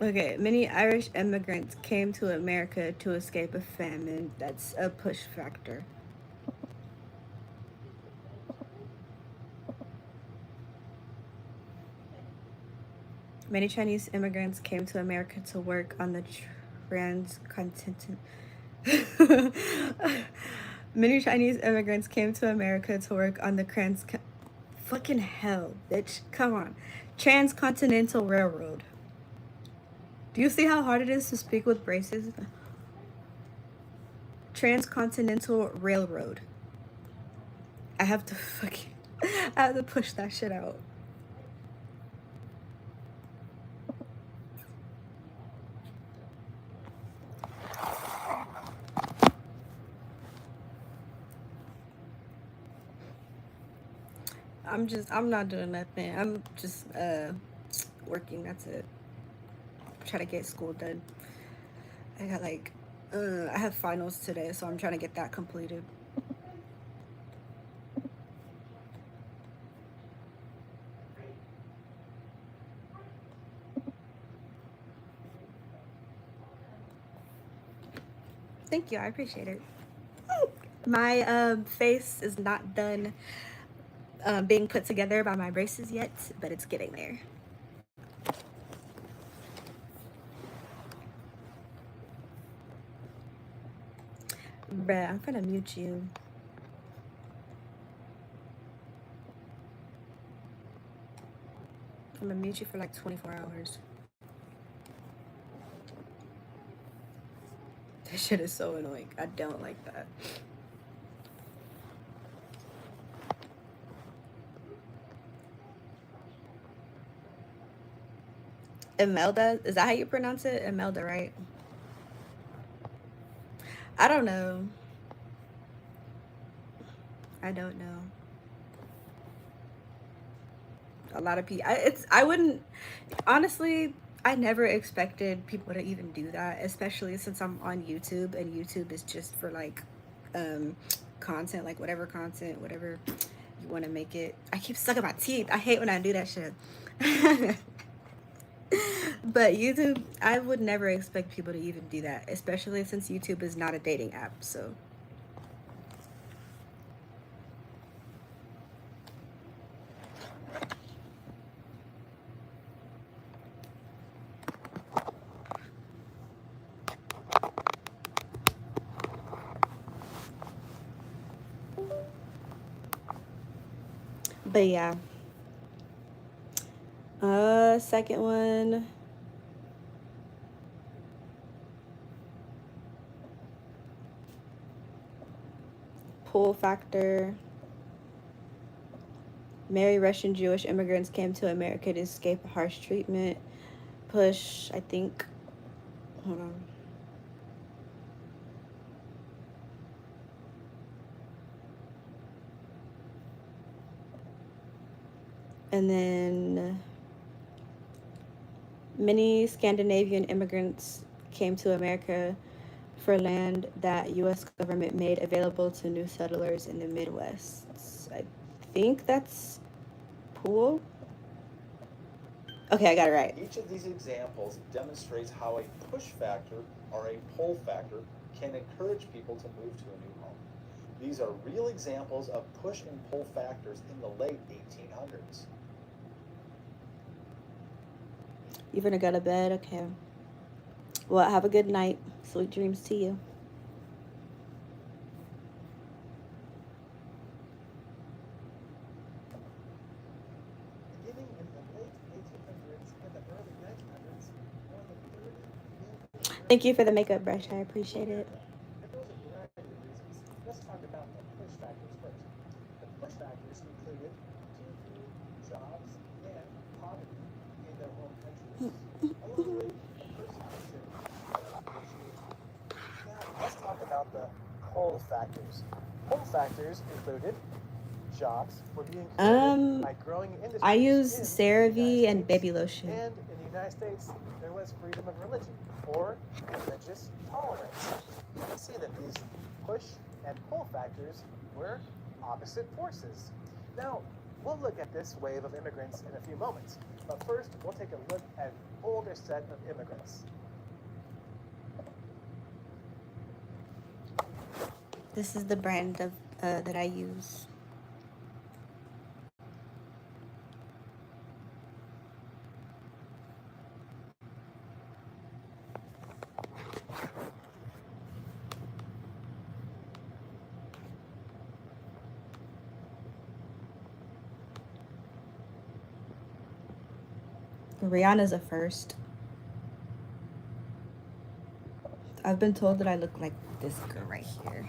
[SPEAKER 1] Okay, many Irish immigrants came to America to escape a famine. That's a push factor. Many Chinese immigrants came to America to work on the transcontinental. Many Chinese immigrants came to America to work on the fucking hell, bitch. Come on. Transcontinental Railroad. Do you see how hard it is to speak with braces? Transcontinental Railroad. I have to push that shit out. I'm not doing nothing. I'm just working, that's it. Try to get school done. I got I have finals today, so I'm trying to get that completed. Thank you, I appreciate it. My face is not done being put together by my braces yet, but it's getting there. Bruh, I'm gonna mute you. I'm gonna mute you for like 24 hours. That shit is so annoying. I don't like that. Imelda? Is that how you pronounce it? Imelda, right? I don't know. I don't know. A lot of people. I wouldn't honestly. I never expected people to even do that, especially since I'm on YouTube and YouTube is just for like um content, like whatever content, whatever you want to make it. I keep sucking my teeth. I hate when I do that shit. But YouTube, I would never expect people to even do that, especially since YouTube is not a dating app. So, but yeah. Second one, pull factor. Many Russian Jewish immigrants came to America to escape harsh treatment. Push, I think. Hold on. And then many Scandinavian immigrants came to America for land that U.S. government made available to new settlers in the Midwest. I think that's pool. Okay, I got it right.
[SPEAKER 3] Each of these examples demonstrates how a push factor or a pull factor can encourage people to move to a new home. These are real examples of push and pull factors in the late 1800s.
[SPEAKER 1] You gonna go to bed? Okay. Well, have a good night. Sweet dreams to you.
[SPEAKER 7] Beginning in the late 1800s and the early 1900s, more than 30 million
[SPEAKER 1] Thank you for the makeup brush. I appreciate it.
[SPEAKER 7] and there was a variety of reasons. Let's talk about the push factors first. The push factors included too few jobs and poverty in their home countries, along with a persecution of Christianity. Now, let's talk about the pull factors. Pull factors included jobs were being created by growing industries
[SPEAKER 1] I use
[SPEAKER 7] in the
[SPEAKER 1] CeraVe
[SPEAKER 7] United
[SPEAKER 1] and
[SPEAKER 7] States.
[SPEAKER 1] baby lotion.
[SPEAKER 7] And in the United States, there was freedom of religion or religious tolerance. You can see that these push and pull factors were opposite forces. Now, we'll look at this wave of immigrants in a few moments. But first, we'll take a look at an older set of immigrants.
[SPEAKER 1] This is the brand of that I use. Rihanna's a first. I've been told that I look like this girl right here.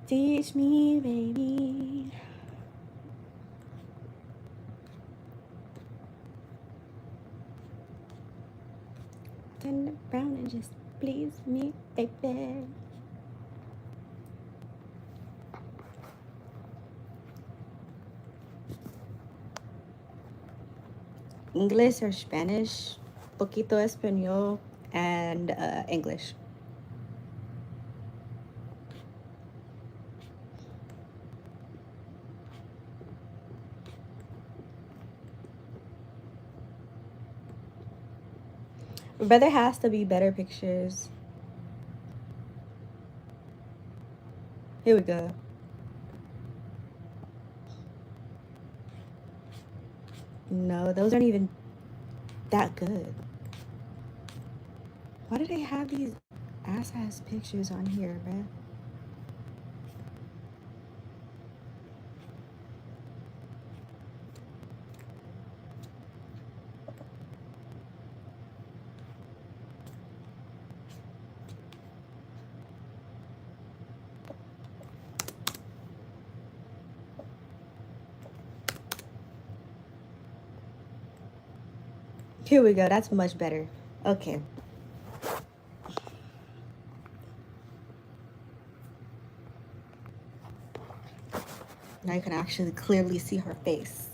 [SPEAKER 1] Teach me, baby. Turn around and just please me, baby. English or Spanish, poquito español, and English. But there has to be better pictures. Here we go. No, those aren't even that good. Why do they have these ass pictures on here, bruh? Here we go. That's much better. Okay. Now you can actually clearly see her face.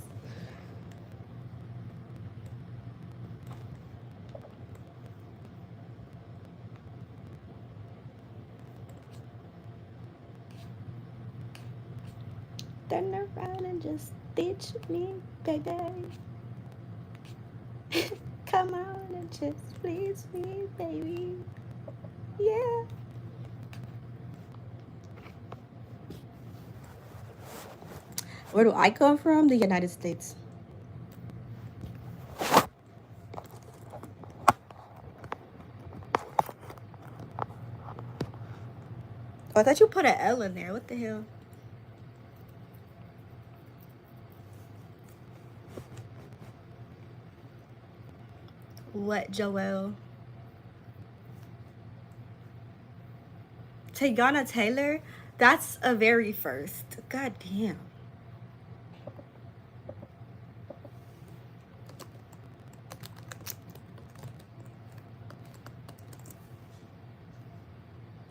[SPEAKER 1] Turn around and just ditch me, baby. Come on and just please me, baby. Yeah. Where do I come from? The United States. Oh, I thought you put an L in there. What the hell? What, Joelle? Tayana Taylor? That's a very first. God damn.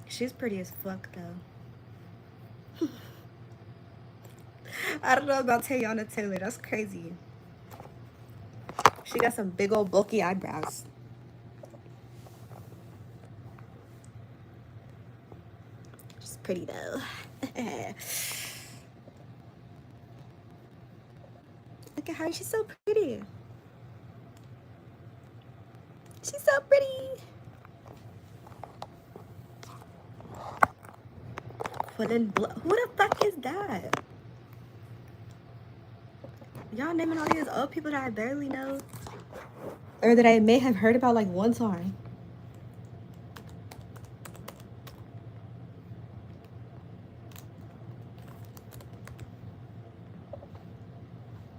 [SPEAKER 1] She's pretty as fuck, though. I don't know about Tayana Taylor. That's crazy. She got some big old bulky eyebrows. She's pretty, though. Look at her. She's so pretty. She's so pretty. Who the fuck is that? Y'all naming all these old people that I barely know, or that I may have heard about like one time.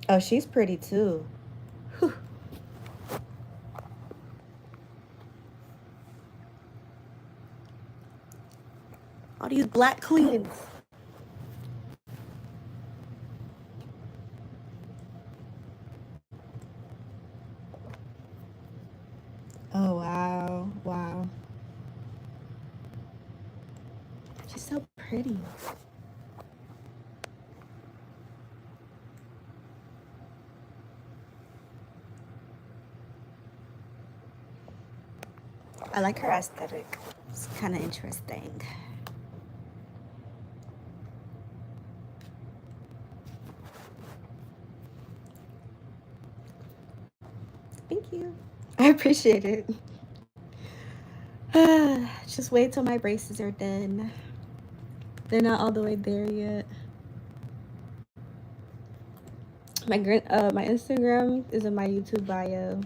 [SPEAKER 1] Oh, she's pretty too. Whew. All these black queens. Oh, wow. Wow. She's so pretty. I like her aesthetic. It's kind of interesting. Thank you. I appreciate it. Just wait till my braces are done. They're not all the way there yet. My Instagram is in my YouTube bio.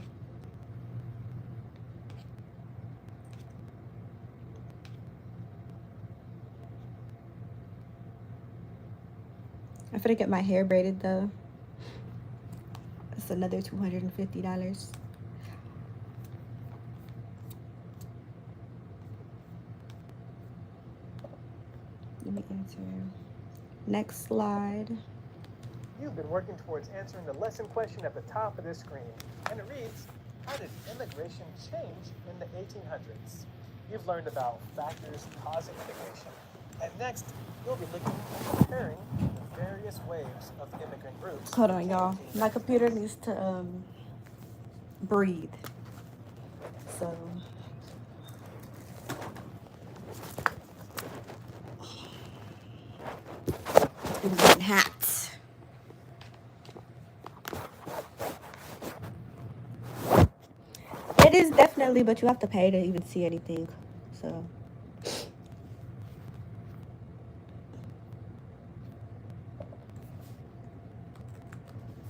[SPEAKER 1] I'm gonna get my hair braided though. It's another $250. Let me answer. Next slide.
[SPEAKER 7] You've been working towards answering the lesson question at the top of this screen, and it reads, how did immigration change in the 1800s? You've learned about factors causing immigration, and next, you'll be looking and comparing the various waves of immigrant groups.
[SPEAKER 1] Hold on, y'all. My computer needs to breathe. So it's getting hot. It is definitely, but you have to pay to even see anything. So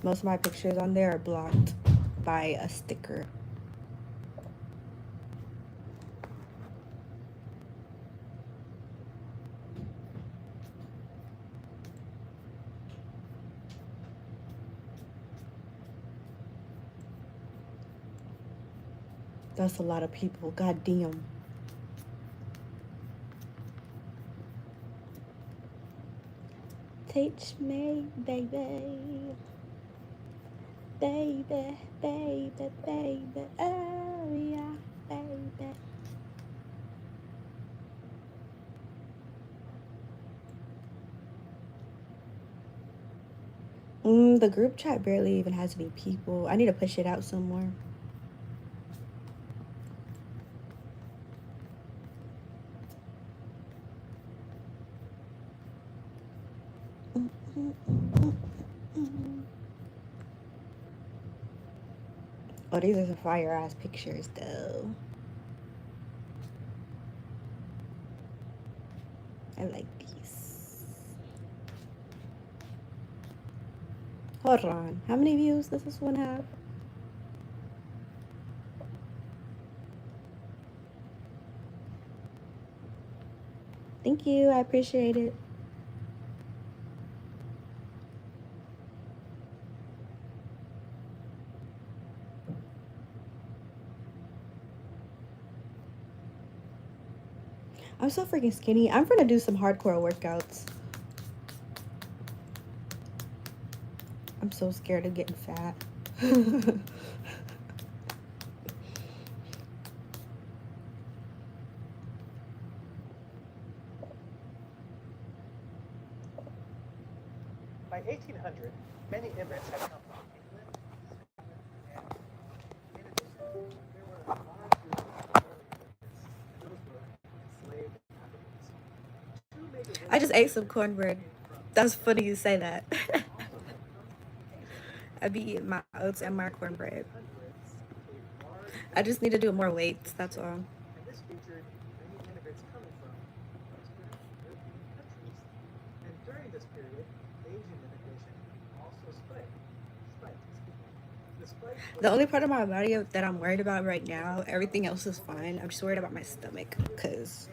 [SPEAKER 1] most of my pictures on there are blocked by a sticker. That's a lot of people. God damn. Teach me, baby. baby, baby, baby, oh yeah, baby. The group chat barely even has any people. I need to push it out some more. Oh, these are some fire ass pictures though. I like these. Hold on. How many views does this one have? Thank you. I appreciate it. I'm so freaking skinny. I'm gonna do some hardcore workouts. I'm so scared of getting fat.
[SPEAKER 7] By 1800, many immigrants had come from England, Scotland, and in addition, there were a large group of early immigrants, and those were enslaved Africans. Two major
[SPEAKER 1] I just
[SPEAKER 7] races
[SPEAKER 1] ate some cornbread.
[SPEAKER 7] came from
[SPEAKER 1] That's funny you say that.
[SPEAKER 7] also had come from Asia.
[SPEAKER 1] I be eating my oats and my cornbread.
[SPEAKER 7] 1800s, a large
[SPEAKER 1] I just need to do more weights, that's all.
[SPEAKER 7] and this featured many immigrants coming from Western European countries. And during this period, Asian immigration also spiked. The spike was
[SPEAKER 1] The only part of my body that I'm worried about right now, everything else is fine. I'm just worried about my stomach because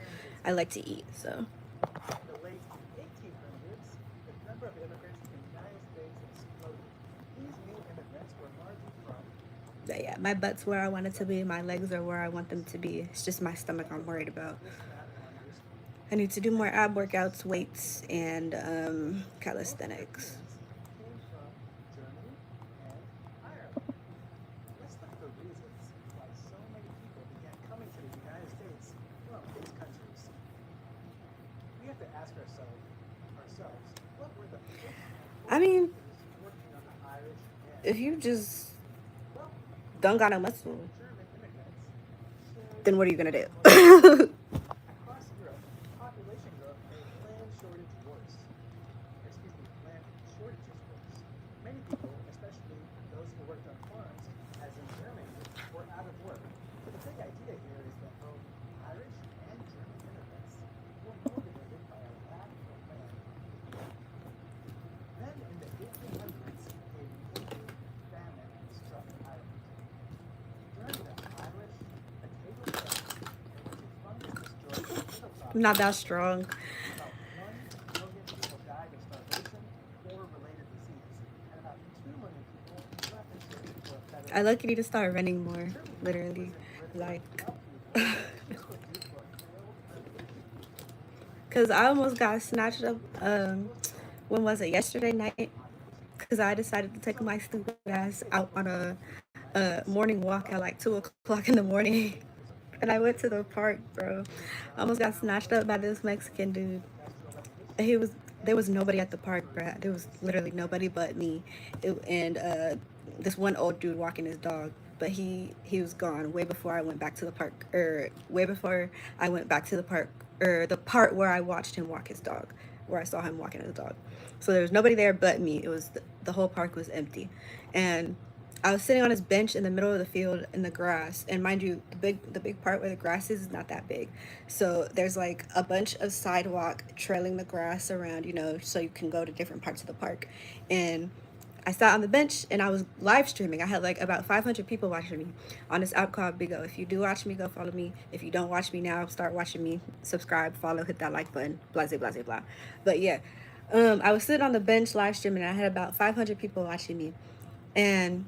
[SPEAKER 1] I like to eat, so.
[SPEAKER 7] in the late 1800s, the number of immigrants in the United States exploded. These new immigrants were largely from
[SPEAKER 1] But yeah, my butt's where I want it to be. My legs are where I want them to be. It's just my stomach I'm worried about.
[SPEAKER 7] this map on your screen.
[SPEAKER 1] I need to do more ab workouts, weights, and calisthenics.
[SPEAKER 7] Came from Germany and Ireland. Let's look at the reasons why so many people began coming to the United States from these countries. We have to ask ourselves, what were the
[SPEAKER 1] I mean,
[SPEAKER 7] factors working on the Irish and
[SPEAKER 1] if you just
[SPEAKER 7] well,
[SPEAKER 1] don't got no muscle,
[SPEAKER 7] German immigrants shared
[SPEAKER 1] then what are you gonna do?
[SPEAKER 7] across Europe, population growth made land shortages worse. Many people, especially those who worked on farms, as in Germany, were out of work. But the big idea here is that both Irish and German immigrants were motivated by a lack of land. Then in the 1800s, a major famine struck Ireland. During the Irish potato famine, in which a fungus destroyed potato crops,
[SPEAKER 1] Not that strong.
[SPEAKER 7] about 1 million people died of starvation or related disease, and about 2 million people left in search for a better
[SPEAKER 1] I lucky need to start running more, literally. Like, cause I almost got snatched up. When was it? Yesterday night. Cause I decided to take my stupid ass out on a morning walk at like 2 o'clock in the morning. And I went to the park, bro. I almost got snatched up by this Mexican dude. He was There was nobody at the park, bro. There was literally nobody but me, and this one old dude walking his dog. But he was gone way before I went back to the park, or way before I went back to the park, or the part where I watched him walk his dog, where I saw him walking his dog. So there was nobody there but me. It was the whole park was empty, and I was sitting on his bench in the middle of the field in the grass. And mind you, the big part where the grass is not that big. So there's like a bunch of sidewalk trailing the grass around, so you can go to different parts of the park. And I sat on the bench and I was live streaming. I had like about 500 people watching me on this app called Bigo. If you do watch me, go follow me. If you don't watch me now, start watching me. Subscribe, follow, hit that like button, blah, blah, blah, blah. But yeah, I was sitting on the bench live streaming. And I had about 500 people watching me. And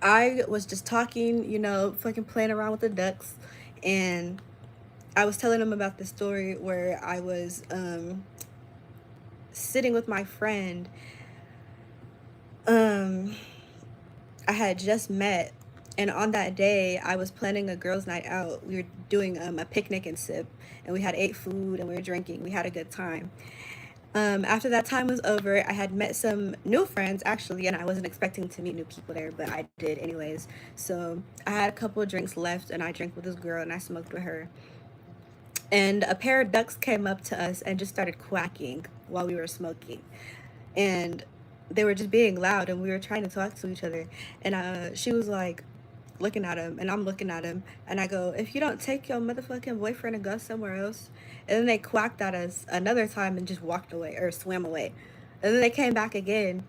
[SPEAKER 1] I was just talking, fucking playing around with the ducks. And I was telling them about the story where I was sitting with my friend I had just met, and on that day I was planning a girls' night out. We were doing a picnic and sip, and we had ate food and we were drinking. We had a good time. After that time was over, I had met some new friends actually, and I wasn't expecting to meet new people there, but I did anyways. So I had a couple of drinks left, and I drank with this girl and I smoked with her. And a pair of ducks came up to us and just started quacking while we were smoking. And they were just being loud, and we were trying to talk to each other. And she was like looking at him, and I'm looking at him, and I go, "If you don't take your motherfucking boyfriend and go somewhere else." And then they quacked at us another time and just walked away or swam away. And then they came back again,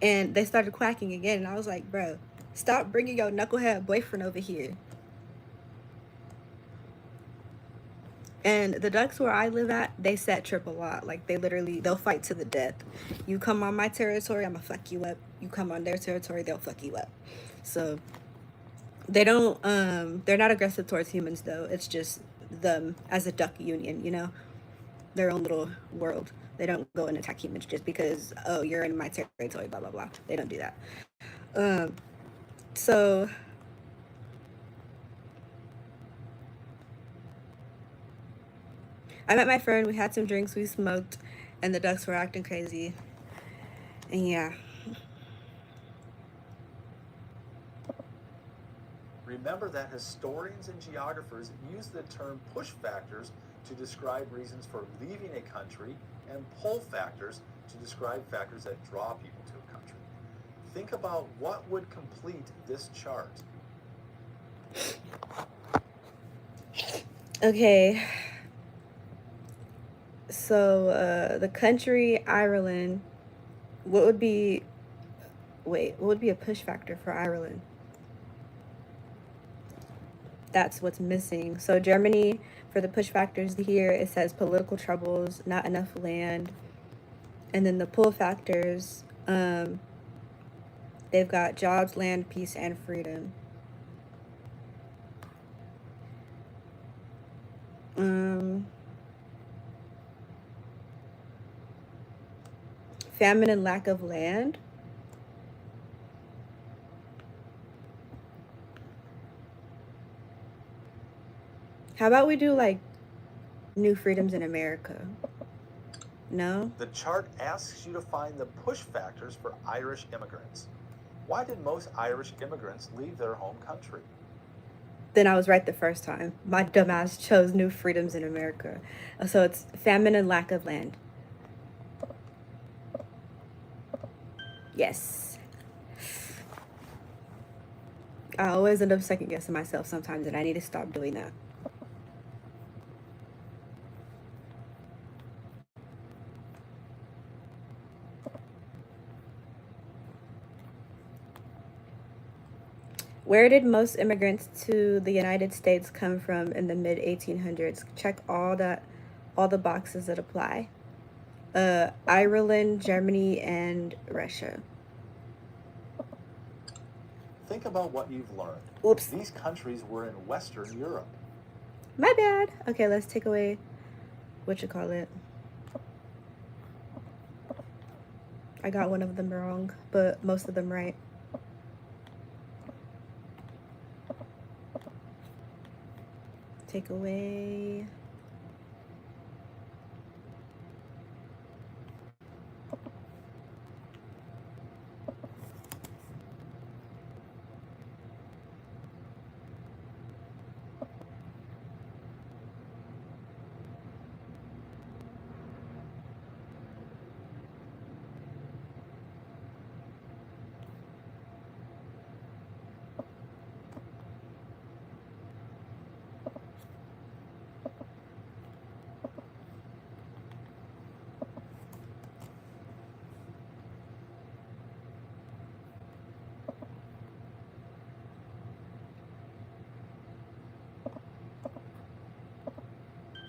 [SPEAKER 1] and they started quacking again. And I was like, "Bro, stop bringing your knucklehead boyfriend over here." And the ducks where I live at, they set trip a lot. Like they'll fight to the death. You come on my territory, I'ma fuck you up. You come on their territory, they'll fuck you up. So they don't they're not aggressive towards humans though. It's just them as a duck union, their own little world. They don't go and attack humans just because, oh, you're in my territory, blah blah blah. They don't do that. So I met my friend, we had some drinks, we smoked, and the ducks were acting crazy. And yeah.
[SPEAKER 3] Remember that historians and geographers use the term push factors to describe reasons for leaving a country and pull factors to describe factors that draw people to a country. Think about what would complete this chart.
[SPEAKER 1] Okay. So the country Ireland, what would be what would be a push factor for Ireland? That's what's missing. So Germany, for the push factors here, it says political troubles, not enough land. And then the pull factors, they've got jobs, land, peace, and freedom. Famine and lack of land. How about we do like new freedoms in America? No?
[SPEAKER 3] The chart asks you to find the push factors for Irish immigrants. Why did most Irish immigrants leave their home country?
[SPEAKER 1] Then I was right the first time. My dumbass chose new freedoms in America. So it's famine and lack of land. Yes. I always end up second guessing myself sometimes, and I need to stop doing that. Where did most immigrants to the United States come from in the mid 1800s? Check all the boxes that apply. Ireland, Germany, and Russia.
[SPEAKER 3] Think about what you've learned.
[SPEAKER 1] Oops.
[SPEAKER 3] These countries were in Western Europe.
[SPEAKER 1] My bad. Okay, let's take away what you call it. I got one of them wrong, but most of them right. Take away.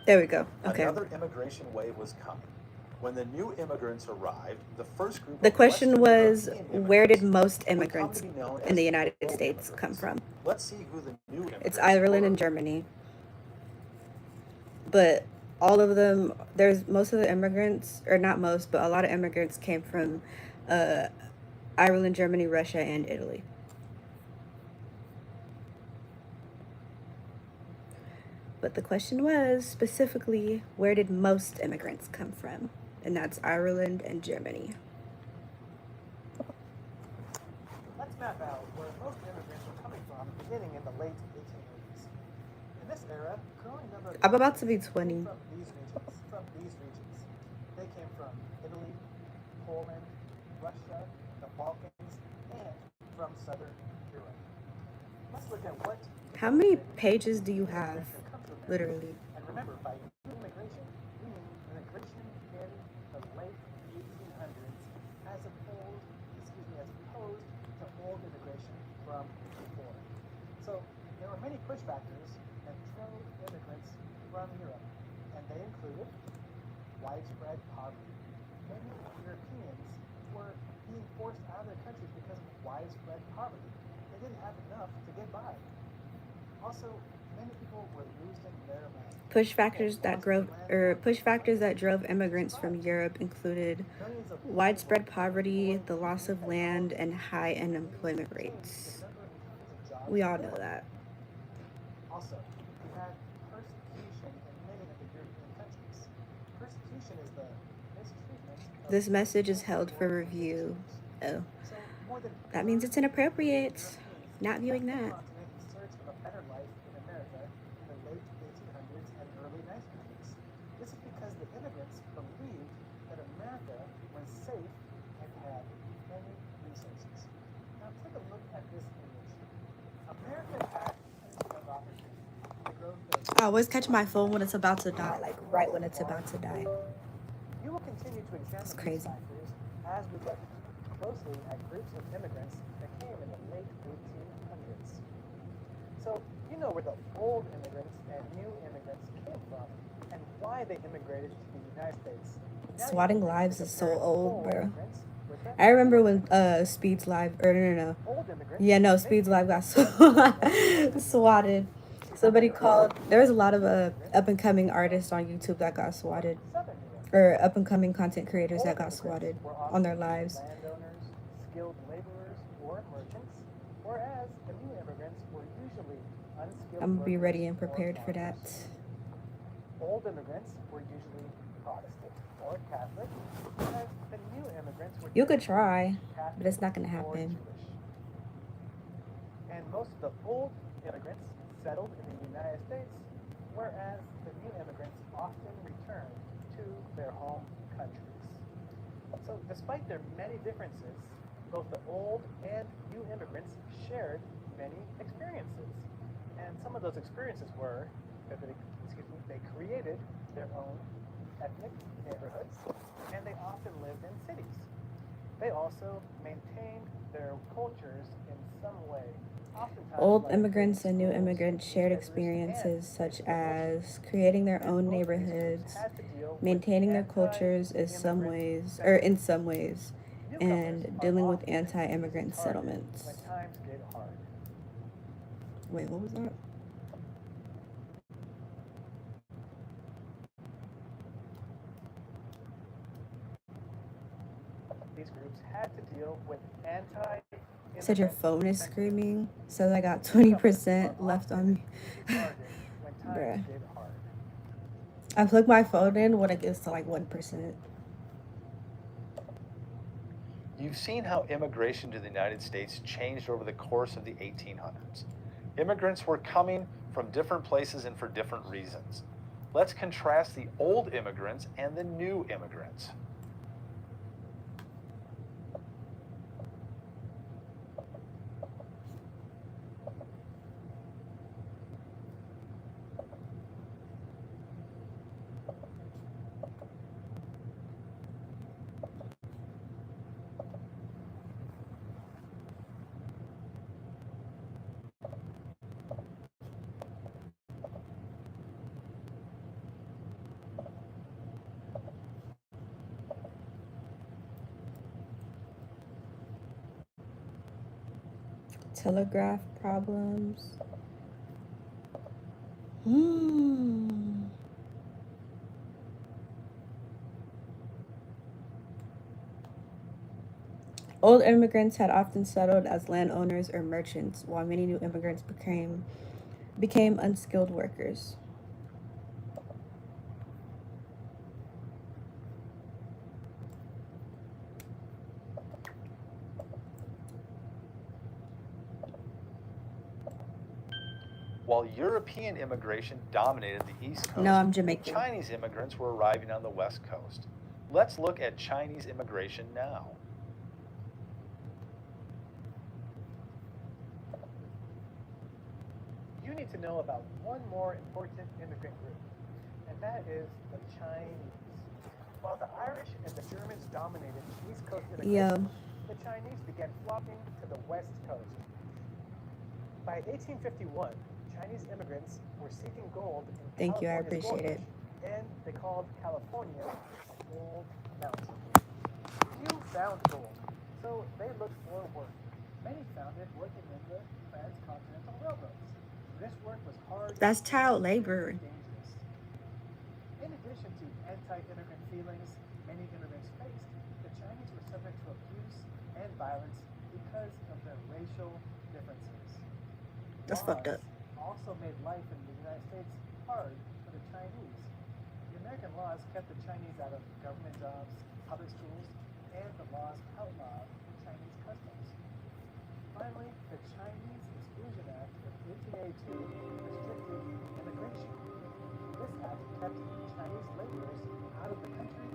[SPEAKER 1] There we go. Okay.
[SPEAKER 3] Another immigration wave was coming. When the new immigrants arrived, the first group
[SPEAKER 1] The
[SPEAKER 3] of
[SPEAKER 1] question
[SPEAKER 3] Western
[SPEAKER 1] was,
[SPEAKER 3] European
[SPEAKER 1] where did
[SPEAKER 3] immigrants
[SPEAKER 1] most
[SPEAKER 3] would come to
[SPEAKER 1] immigrants
[SPEAKER 3] be known
[SPEAKER 1] in the
[SPEAKER 3] as
[SPEAKER 1] United
[SPEAKER 3] new
[SPEAKER 1] States come
[SPEAKER 3] immigrants.
[SPEAKER 1] from?
[SPEAKER 3] Let's see who the new immigrants
[SPEAKER 1] It's Ireland
[SPEAKER 3] were.
[SPEAKER 1] and Germany. But all of them, there's most of the immigrants, or not most, but a lot of immigrants came from Ireland, Germany, Russia, and Italy. But the question was specifically, where did most immigrants come from? And that's Ireland and Germany.
[SPEAKER 7] Let's map out where most immigrants were coming from beginning in the late 1880s. In this era, a growing number of
[SPEAKER 1] I'm about to be
[SPEAKER 7] immigrants
[SPEAKER 1] 20.
[SPEAKER 7] came from these regions. They came from Italy, Poland, Russia, the Balkans, and from southern Europe. Let's look at what
[SPEAKER 1] How many pages do you have?
[SPEAKER 7] immigration comes from.
[SPEAKER 1] Literally.
[SPEAKER 7] And remember, by new immigration, we mean immigration in the late 1800s as opposed to old immigration from before. So there were many push factors that drove immigrants from Europe, and they included widespread poverty. Many Europeans were being forced out of their countries because of widespread poverty. They didn't have enough to get by. Also, many people were losing their land.
[SPEAKER 1] Push factors that drove immigrants from Europe included widespread poverty, the loss of land, and high unemployment rates. We all know that.
[SPEAKER 7] Also, we had persecution in many of the European countries. Persecution is the mistreatment of
[SPEAKER 1] This message is held for review. Oh, that means it's inappropriate. Not viewing that.
[SPEAKER 7] continent in search of a better life in America in the late 1800s and early 1900s. This is because the immigrants believed that America was safe and had many resources. Now take a look at this image. America had plenty of opportunity. The growth of
[SPEAKER 1] I always catch my phone when it's about to die, like right when it's about to die.
[SPEAKER 7] You will continue to examine
[SPEAKER 1] It's
[SPEAKER 7] these
[SPEAKER 1] crazy.
[SPEAKER 7] factors as we look closely at groups of immigrants that came in the late 1800s. So, you know where the old immigrants and new immigrants came from and why they immigrated to the United States. Now
[SPEAKER 1] Swatting
[SPEAKER 7] you can
[SPEAKER 1] Lives is so
[SPEAKER 7] compare
[SPEAKER 1] old, bro.
[SPEAKER 7] immigrants with them.
[SPEAKER 1] I remember when Speed's Live, or no.
[SPEAKER 7] Old immigrants,
[SPEAKER 1] Yeah, no,
[SPEAKER 7] they
[SPEAKER 1] Speed's
[SPEAKER 7] came
[SPEAKER 1] Live got
[SPEAKER 7] from
[SPEAKER 1] swatted. Somebody called, there was a lot of up and coming artists on YouTube that got swatted,
[SPEAKER 7] Southern Europe.
[SPEAKER 1] or up and coming content creators
[SPEAKER 7] Old
[SPEAKER 1] that got
[SPEAKER 7] immigrants
[SPEAKER 1] swatted
[SPEAKER 7] were
[SPEAKER 1] on their
[SPEAKER 7] often
[SPEAKER 1] lives.
[SPEAKER 7] landowners, skilled laborers, or merchants, whereas the new immigrants were usually unskilled
[SPEAKER 1] I'm gonna be ready
[SPEAKER 7] workers
[SPEAKER 1] and
[SPEAKER 7] or
[SPEAKER 1] prepared for that.
[SPEAKER 7] farmers. Old immigrants were usually Protestant or Catholic, whereas the new immigrants were
[SPEAKER 1] You could
[SPEAKER 7] typically
[SPEAKER 1] try,
[SPEAKER 7] Catholic
[SPEAKER 1] but it's not gonna
[SPEAKER 7] or
[SPEAKER 1] happen.
[SPEAKER 7] Jewish. And most of the old immigrants settled in the United States, whereas the new immigrants often returned to their home countries. So despite their many differences, both the old and new immigrants shared many experiences. And some of those experiences were that they created their own ethnic neighborhoods, and they often lived in cities. They also maintained their cultures in some way. Oftentimes,
[SPEAKER 1] Old
[SPEAKER 7] like
[SPEAKER 1] immigrants and new
[SPEAKER 7] schools,
[SPEAKER 1] immigrants shared
[SPEAKER 7] newspapers,
[SPEAKER 1] experiences
[SPEAKER 7] and
[SPEAKER 1] such as creating their
[SPEAKER 7] and
[SPEAKER 1] own
[SPEAKER 7] both of these groups
[SPEAKER 1] neighborhoods,
[SPEAKER 7] had to deal with
[SPEAKER 1] maintaining their cultures in
[SPEAKER 7] anti-immigrant
[SPEAKER 1] some ways,
[SPEAKER 7] Newcomers
[SPEAKER 1] and
[SPEAKER 7] are
[SPEAKER 1] dealing with
[SPEAKER 7] often an easy
[SPEAKER 1] anti-immigrant
[SPEAKER 7] target
[SPEAKER 1] settlements.
[SPEAKER 7] when times get hard.
[SPEAKER 1] Wait, what was that?
[SPEAKER 7] These groups had to deal with anti-immigrant
[SPEAKER 1] Said your phone is
[SPEAKER 7] sentiment.
[SPEAKER 1] screaming, so I got 20% left on me.
[SPEAKER 7] Target when times
[SPEAKER 1] Bruh.
[SPEAKER 7] get hard.
[SPEAKER 1] I plug my phone in when it gets to like 1%.
[SPEAKER 8] You've seen how immigration to the United States changed over the course of the 1800s. Immigrants were coming from different places and for different reasons. Let's contrast the old immigrants and the new immigrants.
[SPEAKER 1] Telegraph problems. Hmm. Old immigrants had often settled as landowners or merchants, while many new immigrants became unskilled workers.
[SPEAKER 8] While European immigration dominated the East Coast,
[SPEAKER 1] No, I'm Jamaican.
[SPEAKER 8] Chinese immigrants were arriving on the West Coast. Let's look at Chinese immigration now.
[SPEAKER 7] You need to know about one more important immigrant group, and that is the Chinese. While the Irish and the Germans dominated East Coast immigration, the Chinese began flocking to the West Coast. By 1851, Chinese immigrants were seeking gold in
[SPEAKER 1] Thank you, I
[SPEAKER 7] California's
[SPEAKER 1] appreciate
[SPEAKER 7] gold
[SPEAKER 1] it.
[SPEAKER 7] rush, and they called California a gold mountain. Few found gold, so they looked for work. Many found it working in the transcontinental railroads. This work was hard.
[SPEAKER 1] That's child labor.
[SPEAKER 7] And dangerous. In addition to anti-immigrant feelings many immigrants faced, the Chinese were subject to abuse and violence because of their racial differences.
[SPEAKER 1] That's fucked up.
[SPEAKER 7] Also made life in the United States hard for the Chinese. The American laws kept the Chinese out of government jobs, public schools, and the laws outlawed the Chinese customs. Finally, the Chinese Exclusion Act of 1882 restricted immigration. This act kept Chinese laborers out of the country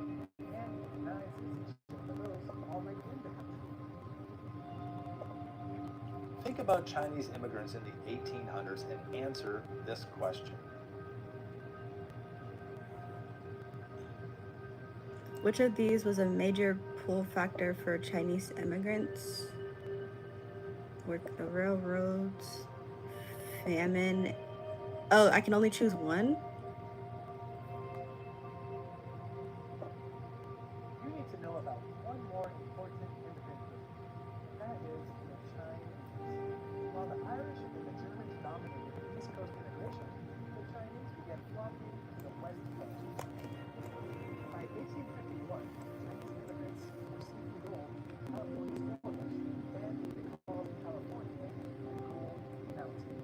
[SPEAKER 7] and denied citizenship for those already in the country.
[SPEAKER 8] Think about Chinese immigrants in the 1800s and answer this question.
[SPEAKER 1] Which of these was a major pull factor for Chinese immigrants? Work the railroads, famine. Oh, I can only choose one?
[SPEAKER 7] You need to know about one more important immigrant group, and that is the Chinese. While the Irish and the Germans dominated East Coast immigration, the Chinese began flocking to the West Coast. By 1851, Chinese immigrants were seeking gold in California's gold rush, and they called California a gold mountain.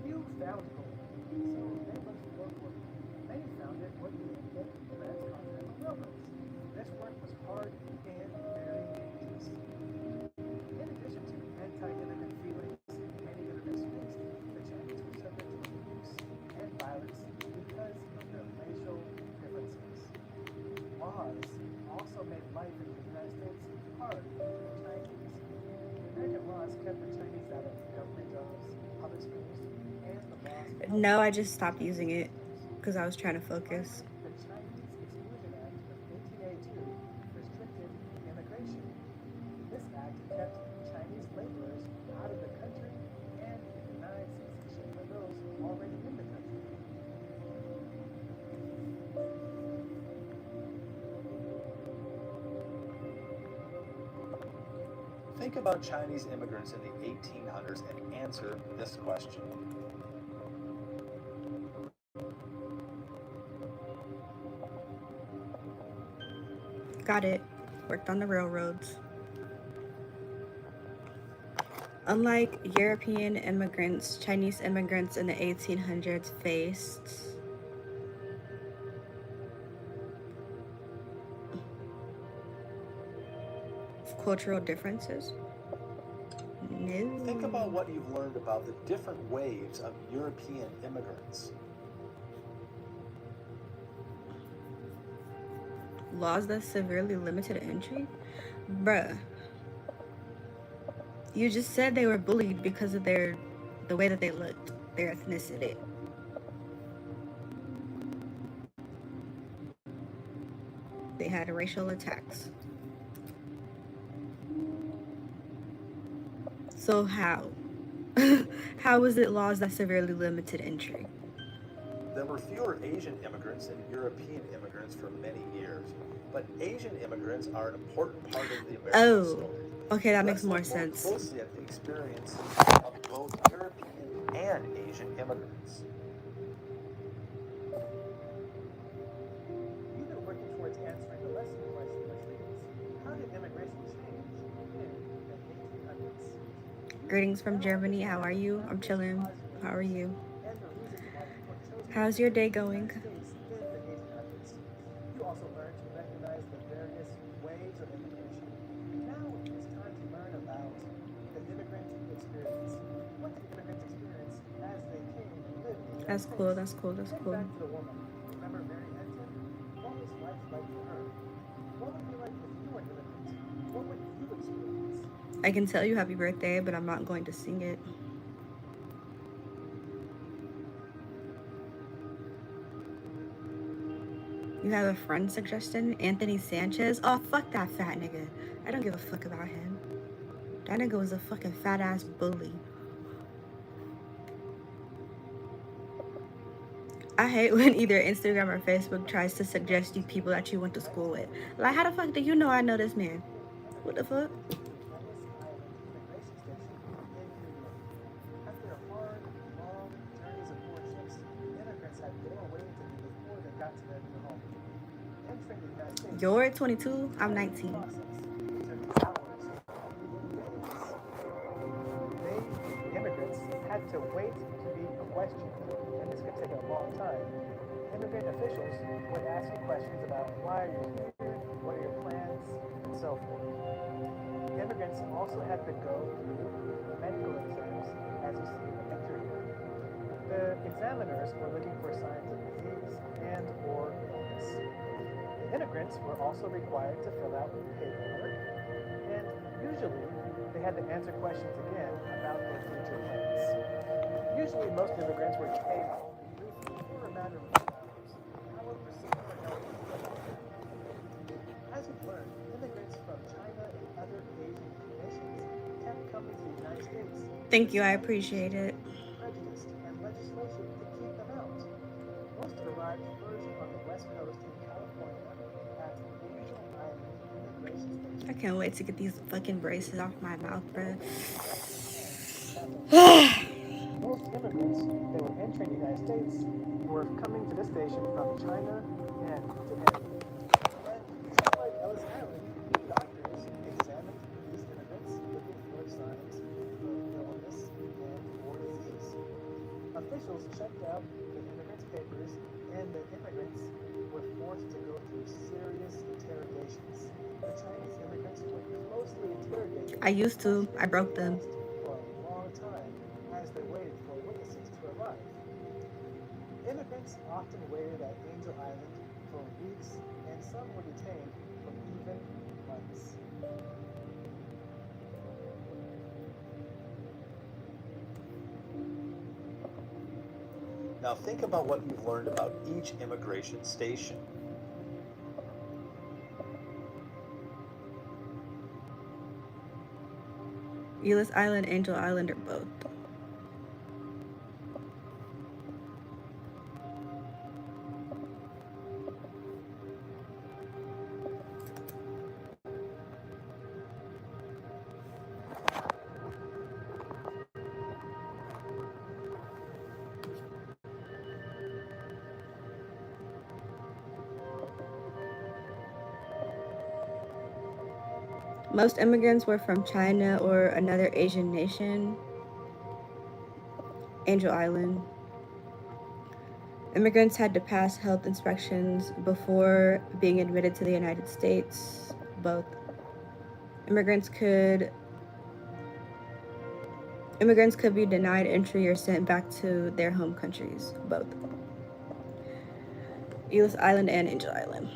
[SPEAKER 7] Few found gold, so they looked for work. Many found it working in the transcontinental railroads. This work was hard and very dangerous. In addition to anti-immigrant feelings many immigrants faced, the Chinese were subject to abuse and violence because of their racial differences. Laws also made life in the United States hard for the Chinese. The American laws kept the Chinese out of government jobs, public schools, and the laws.
[SPEAKER 1] No, I just stopped using it because I was trying to focus.
[SPEAKER 7] The Chinese Exclusion Act of 1882 restricted immigration. This act kept Chinese laborers out of the country and denied citizenship for those already in the country.
[SPEAKER 8] Think about Chinese immigrants in the 1800s and answer this question.
[SPEAKER 1] Got it. Worked on the railroads. Unlike European immigrants, Chinese immigrants in the 1800s faced cultural differences. No.
[SPEAKER 8] Think about what you've learned about the different waves of European immigrants.
[SPEAKER 1] Laws that severely limited entry? Bruh. You just said they were bullied because of the way that they looked, their ethnicity. They had racial attacks. So how? How was it laws that severely limited entry?
[SPEAKER 8] There were fewer Asian immigrants than European immigrants for many years, but Asian immigrants are an important part of the American story.
[SPEAKER 1] Okay, that makes
[SPEAKER 8] Let's
[SPEAKER 1] more
[SPEAKER 8] look
[SPEAKER 1] sense.
[SPEAKER 8] closely at the experience of both European and Asian immigrants.
[SPEAKER 7] You've been working towards answering the lesson question, which reads, how did immigration change?
[SPEAKER 1] Greetings from Germany. How are you? I'm chilling. How are you?
[SPEAKER 3] And the reasons why people chose to
[SPEAKER 1] How's your day going?
[SPEAKER 3] United States in the 1800s. You also learned to recognize the various waves of immigration. Now it's time to learn about the immigrant experience. What did immigrants experience as they came and lived in the United
[SPEAKER 1] That's
[SPEAKER 3] States?
[SPEAKER 1] cool. That's cool. That's
[SPEAKER 3] Think
[SPEAKER 1] cool.
[SPEAKER 3] back to the woman. Remember Mary Hinton? What was life like for her? What would it be like if you were an immigrant? What would you experience?
[SPEAKER 1] I can tell you happy birthday, but I'm not going to sing it. You have a friend suggestion? Anthony Sanchez? Oh, fuck that fat nigga. I don't give a fuck about him. That nigga was a fucking fat ass bully. I hate when either Instagram or Facebook tries to suggest you people that you went to school with. Like, how the fuck do you know I know this man? What the fuck?
[SPEAKER 3] Ellis Island Immigration Station in New York. After hard, long journeys aboard ships, immigrants had more waiting to do before they got to their new home. Entering the United States.
[SPEAKER 1] You're 22, I'm 19.
[SPEAKER 3] Process. It took hours, even days. The immigrants had to wait to be questioned, and this could take a long time. Immigrant officials would ask you questions about why are you here, what are your plans, and so forth. Immigrants also had to go through medical exams, as you see in the picture here. The examiners were looking for signs of disease and or illness. The immigrants were also required to fill out paperwork, and usually they had to answer questions again about their future plans. Usually most immigrants were paid only briefly for a matter of hours. However, some were held indefinitely. As you've learned, immigrants from China and other Asian nations kept coming to the United States.
[SPEAKER 1] Thank you, I appreciate it.
[SPEAKER 3] Prejudiced and legislation to keep them out. Most arrived first on the west coast in California at Aijah Island Immigration Station.
[SPEAKER 1] I can't wait to get these fucking braces off my mouth, bruh.
[SPEAKER 3] Most immigrants that were entering the United States were coming to this station from China and Japan. And just like Ellis Island, doctors examined these immigrants looking for signs of illness and or disease. Officials checked out the immigrants' papers, and the immigrants were forced to go through serious interrogations. The Chinese immigrants were closely interrogated.
[SPEAKER 1] I used to. I broke them.
[SPEAKER 3] For a long time as they waited for witnesses to arrive. Immigrants often waited at Angel Island for weeks, and some were detained for even months.
[SPEAKER 8] Now think about what you've learned about each immigration station.
[SPEAKER 1] Ellis Island, Angel Island, or both. Most immigrants were from China or another Asian nation. Angel Island. Immigrants had to pass health inspections before being admitted to the United States. Both. Immigrants could be denied entry or sent back to their home countries. Both. Ellis Island and Angel Island.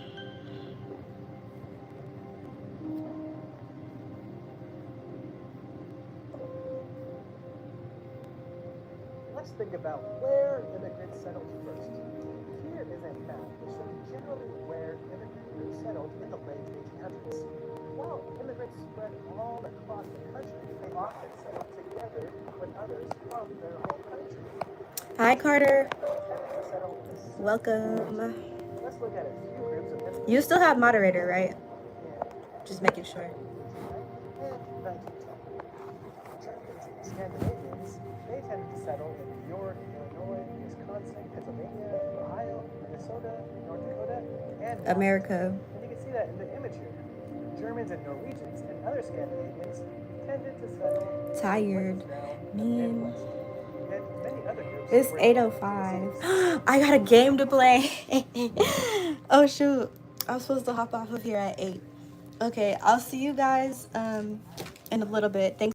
[SPEAKER 3] Let's think about where immigrants settled first. Here is a map that shows generally where immigrant groups settled in the late 1800s. While immigrants spread all across the country, they often settled together with others from their home country.
[SPEAKER 1] Hi, Carter.
[SPEAKER 3] Tended to settle in the
[SPEAKER 1] Welcome.
[SPEAKER 3] Let's look at a few groups of immigrants.
[SPEAKER 1] You still have moderator, right?
[SPEAKER 3] in
[SPEAKER 1] Just making sure.
[SPEAKER 3] 1910. Germans and Scandinavians, they tended to settle in New York, Illinois, Wisconsin, Pennsylvania, Ohio, Minnesota, North Dakota, and
[SPEAKER 1] America.
[SPEAKER 3] And you can see that in the image here. Germans and Norwegians and other Scandinavians,
[SPEAKER 7] tended to settle in
[SPEAKER 1] Tired.
[SPEAKER 7] Winslow and
[SPEAKER 1] Man.
[SPEAKER 7] Midwest, and many other groups
[SPEAKER 1] It's
[SPEAKER 7] were
[SPEAKER 1] 8:05. I got a game to play. Oh shoot. I was supposed to hop off of here at 8. Okay, I'll see you guys in a little bit. Thanks.